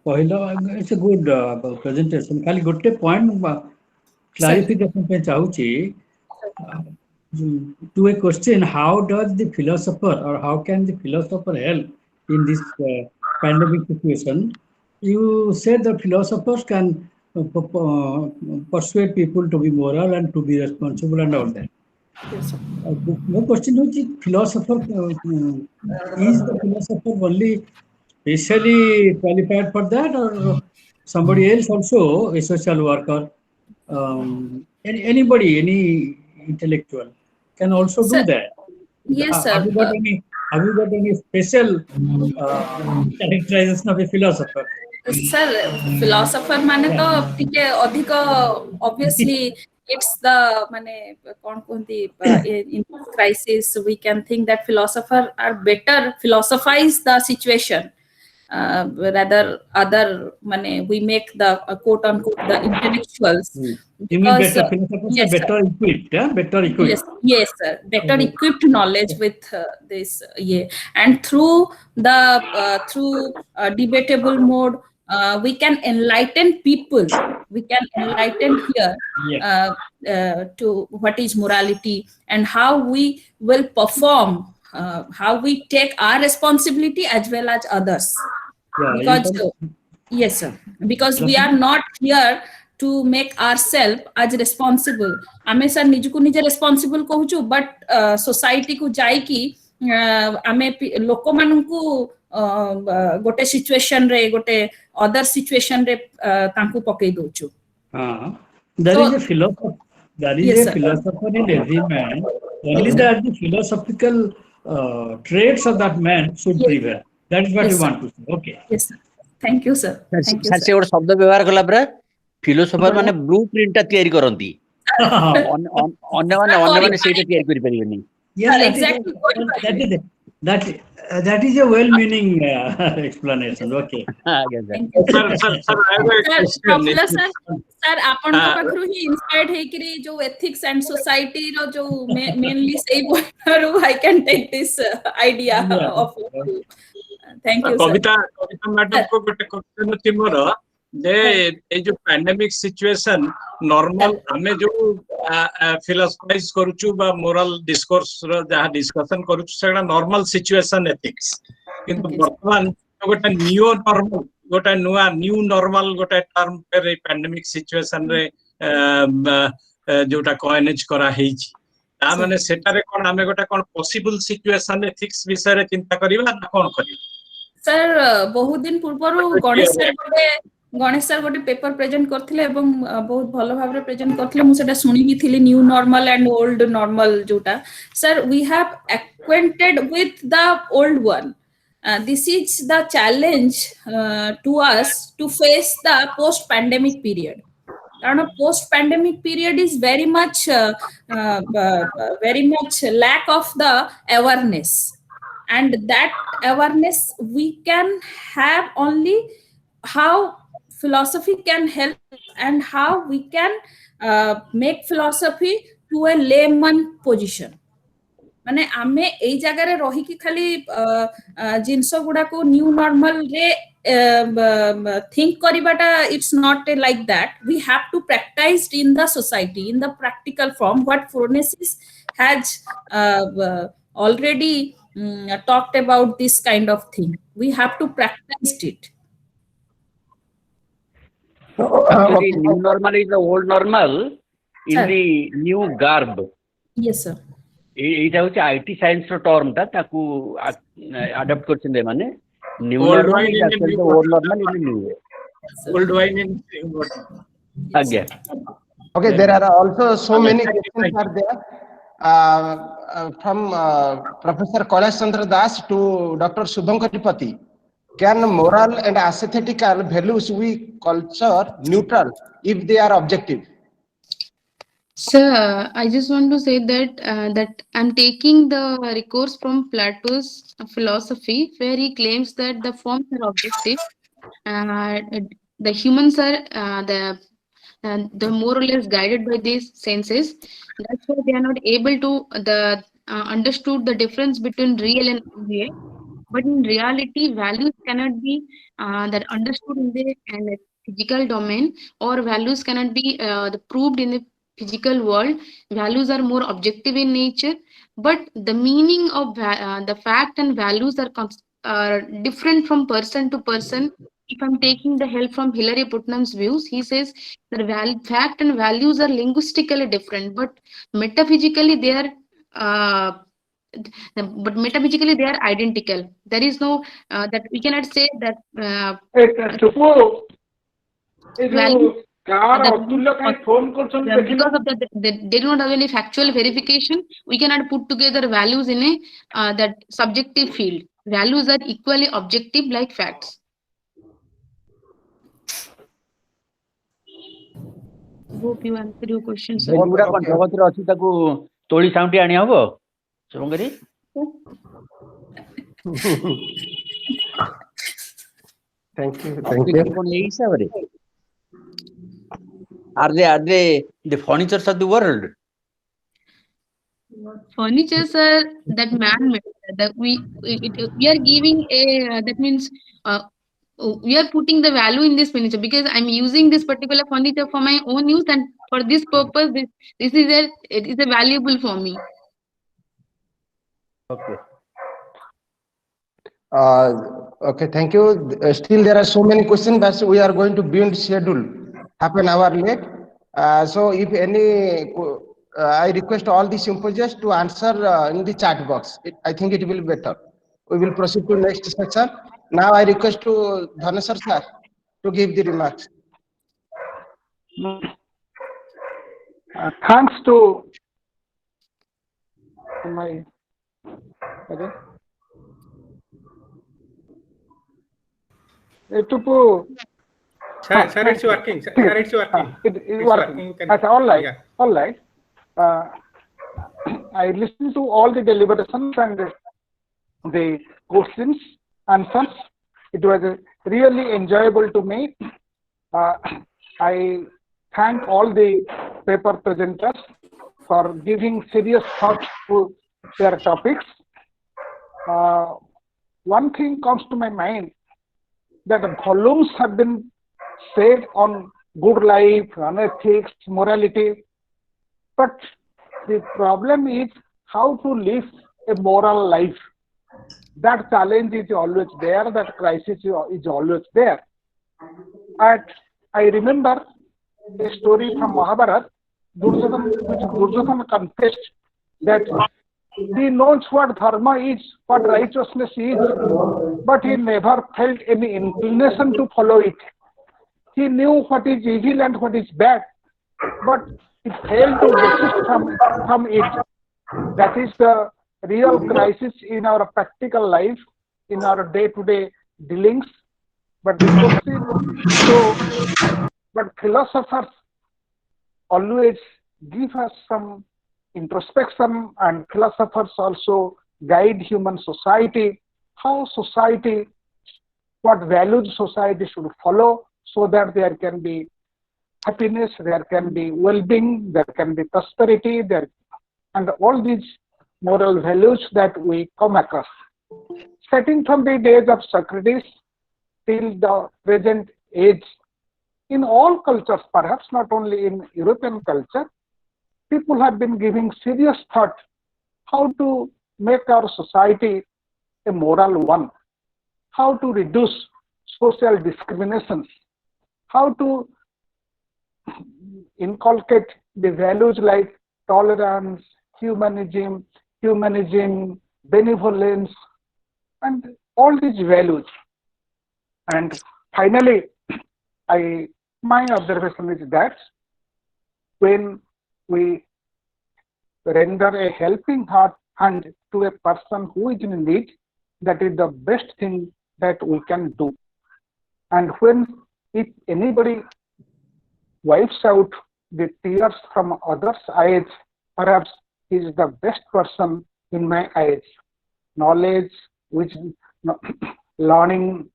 कहलो इट्स अ गुड प्रेजेंटेशन खाली गोटे पॉइंट क्लैरिफिकेशन पे चाहूची to a question, how does the philosopher or how can the philosopher help in this pandemic situation? You said that philosophers can persuade people to be moral and to be responsible and all that. Yes, my question is, philosopher is the philosopher only specially qualified for that, or somebody else also, a social worker, anybody, any intellectual can also do that? Yes, sir. Have you got any special characterization of a philosopher? Sir, philosopher माने तो टिके अधिक obviously it's the माने कौन कहती in crisis we can think that philosopher are better philosophize the situation. Rather other money we make the quote unquote the intellectuals. You mean better philosophers are better equipped, better equipped? Yes, sir. Better equipped knowledge with this, and through the debatable mode, we can enlighten people. We can enlighten here to what is morality and how we will perform, how we take our responsibility as well as others. Because yes, sir. Because we are not here to make ourselves as responsible. आमे sir निजको निजे responsible कहूचु, but society को जाई की आमे लोको मानकु गोटे situation रे गोटे other situation रे तांकु पकई दोचु. There is a philosopher. There is a philosopher in every man. Only that the philosophical traits of that man should prevail. That is what you want to say. Okay. Yes, sir. Thank you, sir. Thank you, sir. से और शब्द व्यवहार कला पर philosopher माने blueprint ता तैयारी करंती. अन्य माने सेटा तैयारी करि परिबेनी. Yes, exactly. That is a well-meaning explanation. Okay. Thank you. Sir, I have a question. Professor sir, आपण तो पाखरु ही inspired है कि जो ethics and society रो जो mainly say I can take this idea of you. Thank you, sir. Kavita madam को गोटे question अछि मोर जे ए जो पैंडेमिक सिचुएशन नॉर्मल हमें जो फिलोसफाइज करूछु बा मोरल डिस्कोर्स रो जहा डिस्कशन करूछु सेटा नॉर्मल सिचुएशन एथिक्स किंतु वर्तमान गोटे न्यू नॉर्मल गोटे टर्म पे पैंडेमिक सिचुएशन रे जोटा कॉइनेज करा हेछि ता माने सेटारे कोन हमें गोटे कोन पॉसिबल सिचुएशन एथिक्स विषय रे चिंता करिबा ना कोन करिबा सर बहुत दिन पूर्व गणेश सर गोटे पेपर प्रेजेंट करथिले एवं बहुत भलो भाबरे प्रेजेंट करथिले मु सेटा सुनी भी थिले new normal and old normal जोटा sir we have acquainted with the old one. This is the challenge to us to face the post pandemic period. Post pandemic period is very much lack of the awareness, and that awareness we can have only how philosophy can help and how we can make philosophy to a layman position. माने आमे एई जगह रे रही कि खाली जिंस गुडा को न्यू नॉर्मल रे थिंक करिबाटा it's not like that we have to practise in the society in the practical form what Phronesis has already talked about this kind of thing. We have to practice it. Actually, new normal is the old normal in Sir. the new garb. Yes, sir. এইটা হচ্ছে IT science র টার্মটা তাকু adapt করছেন মানে new Old normal wine is in a actually new old normal in new way old wine in আজ্ঞা Okay, there are also so many questions are there from Professor Kailash Chandra Das to Dr. Shubhankar Tripati. Can moral and aesthetical values be culture neutral if they are objective? Sir, I just want to say that that I'm taking the recourse from Plato's philosophy, where he claims that the forms are objective, the humans are the more or less guided by these senses. That's why they are not able to understood the difference between real and unreal. But in reality, values cannot be that understood in the physical domain, or values cannot be proved in the physical world. Values are more objective in nature, but the meaning of the fact and values are different from person to person. If I'm taking the help from Hilary Putnam's views, he says that fact and values are linguistically different, but metaphysically they are identical. There is no that we cannot say that value because of that they do not have any factual verification. We cannot put together values in a that subjective field. Values are equally objective like facts. Hope you answered your question, sir. ଗୁଡା କଣ ଜଗତରେ ଅଛି ତାକୁ ତୋଳି ସାଉଁଟି ଆଣି ହବ Shubhankari Thank you. କଣ ଏଇ ହିସାବରେ are they the furnitures of the world? Furnitures are that man-made. That we are giving a that means we are putting the value in this furniture because I'm using this particular furniture for my own use, and for this purpose, it is a valuable for me. Okay. Okay, thank you. Still, there are so many questions, but we are going to beyond schedule, half an hour late. So, if any, I request all the symposiums to answer in the chat box. I think it will be better. We will proceed to next section. Now, I request to Dhaneshwar sir to give the remarks. Thanks to my okay. Sir, it's working. Sir, it's working. It's working. All right. Yeah. All right. I listened to all the deliberations and the questions, answers. It was really enjoyable to me. I thank all the paper presenters for giving serious thought to their topics. One thing comes to my mind, that volumes have been said on good life, on ethics, morality, but the problem is how to live a moral life. That challenge is always there, that crisis is always there. And I remember a story from Mahabharata, which Duryodhana confessed that he knows what dharma is, what righteousness is, but he never felt any inclination to follow it. He knew what is evil and what is bad, but he failed to desist from it. That is the real crisis in our practical life, in our day-to-day dealings. But the question, but philosophers always give us some introspection, and philosophers also guide human society, how society, what values society should follow, so that there can be happiness, there can be well-being, there can be prosperity, and all these moral values that we come across. Starting from the days of Socrates till the present age, in all cultures, perhaps not only in European culture, people have been giving serious thought how to make our society a moral one, how to reduce social discriminations, how to inculcate the values like tolerance, humanism, benevolence, and all these values. And finally, my observation is that when we render a helping hand to a person who is in need, that is the best thing that we can do. And if anybody wipes out the tears from others' eyes, perhaps he is the best person in my eyes. Knowledge, learning,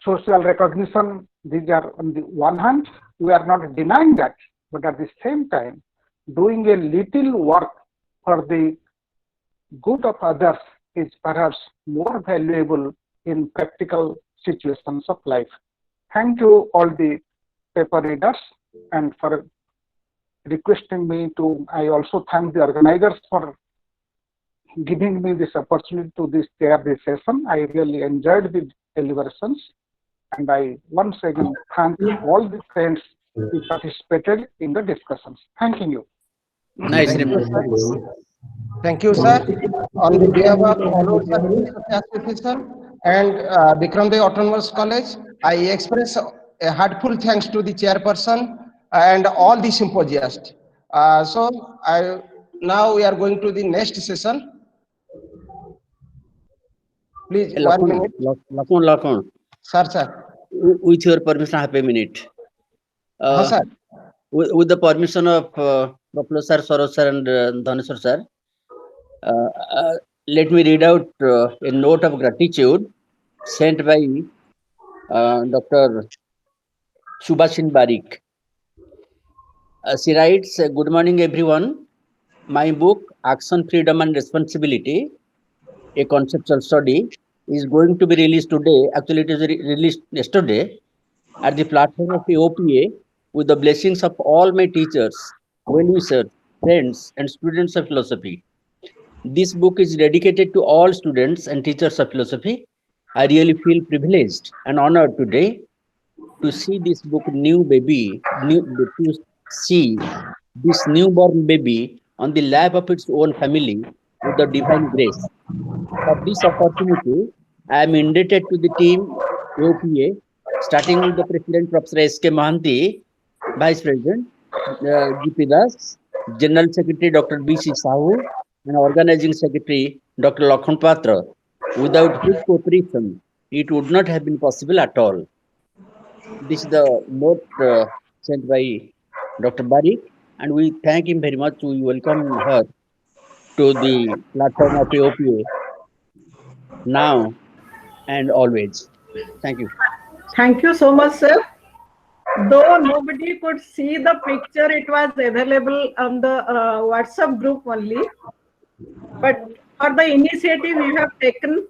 social recognition, these are on the one hand, we are not denying that, but at the same time, doing a little work for the good of others is perhaps more valuable in practical situations of life. Thank you all the paper readers, and for requesting me to, I also thank the organizers for giving me this opportunity to chair this session. I really enjoyed the deliberations, and I once again thank all the friends who participated in the discussions. Thanking you. Nice. Thank you, sir. On the behalf of all Association and Bikram Autonomous College, I express a heartfelt thanks to the chairperson and all the symposiasts. Now we are going to the next session. Please, 1 minute. Lakon. Sir. With your permission, half a minute. Sir. With the permission of Professor Saroj sir and Dhaneshwar sir, let me read out a note of gratitude sent by Dr. Subhasin Barik. She writes, "Good morning, everyone. My book, Action, Freedom and Responsibility, a conceptual study, is going to be released today. Actually, it is released yesterday at the platform of AOPA with the blessings of all my teachers, well-wishers, friends, and students of philosophy. This book is dedicated to all students and teachers of philosophy. I really feel privileged and honored today to see this book, to see this newborn baby on the lap of its own family with the divine grace. For this opportunity, I am indebted to the team AOPA, starting with the President Professor S.K. Mohanty, Vice President G.P. Das, General Secretary Dr. B.C. Sahu, and Organizing Secretary Dr. Lakhon Patra, without whose cooperation, it would not have been possible at all." This is the note sent by Dr. Barik, and we thank him very much. We welcome her to the platform of AOPA now and always. Thank you. Thank you so much, sir. Though nobody could see the picture, it was available on the WhatsApp group only. But for the initiative you have taken,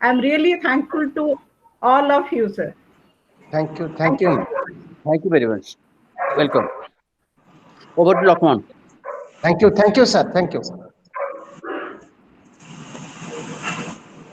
I'm really thankful to all of you, sir. Thank you. Thank you. Thank you very much. Welcome. Over to Lakman. Thank you. Thank you, sir. Thank you.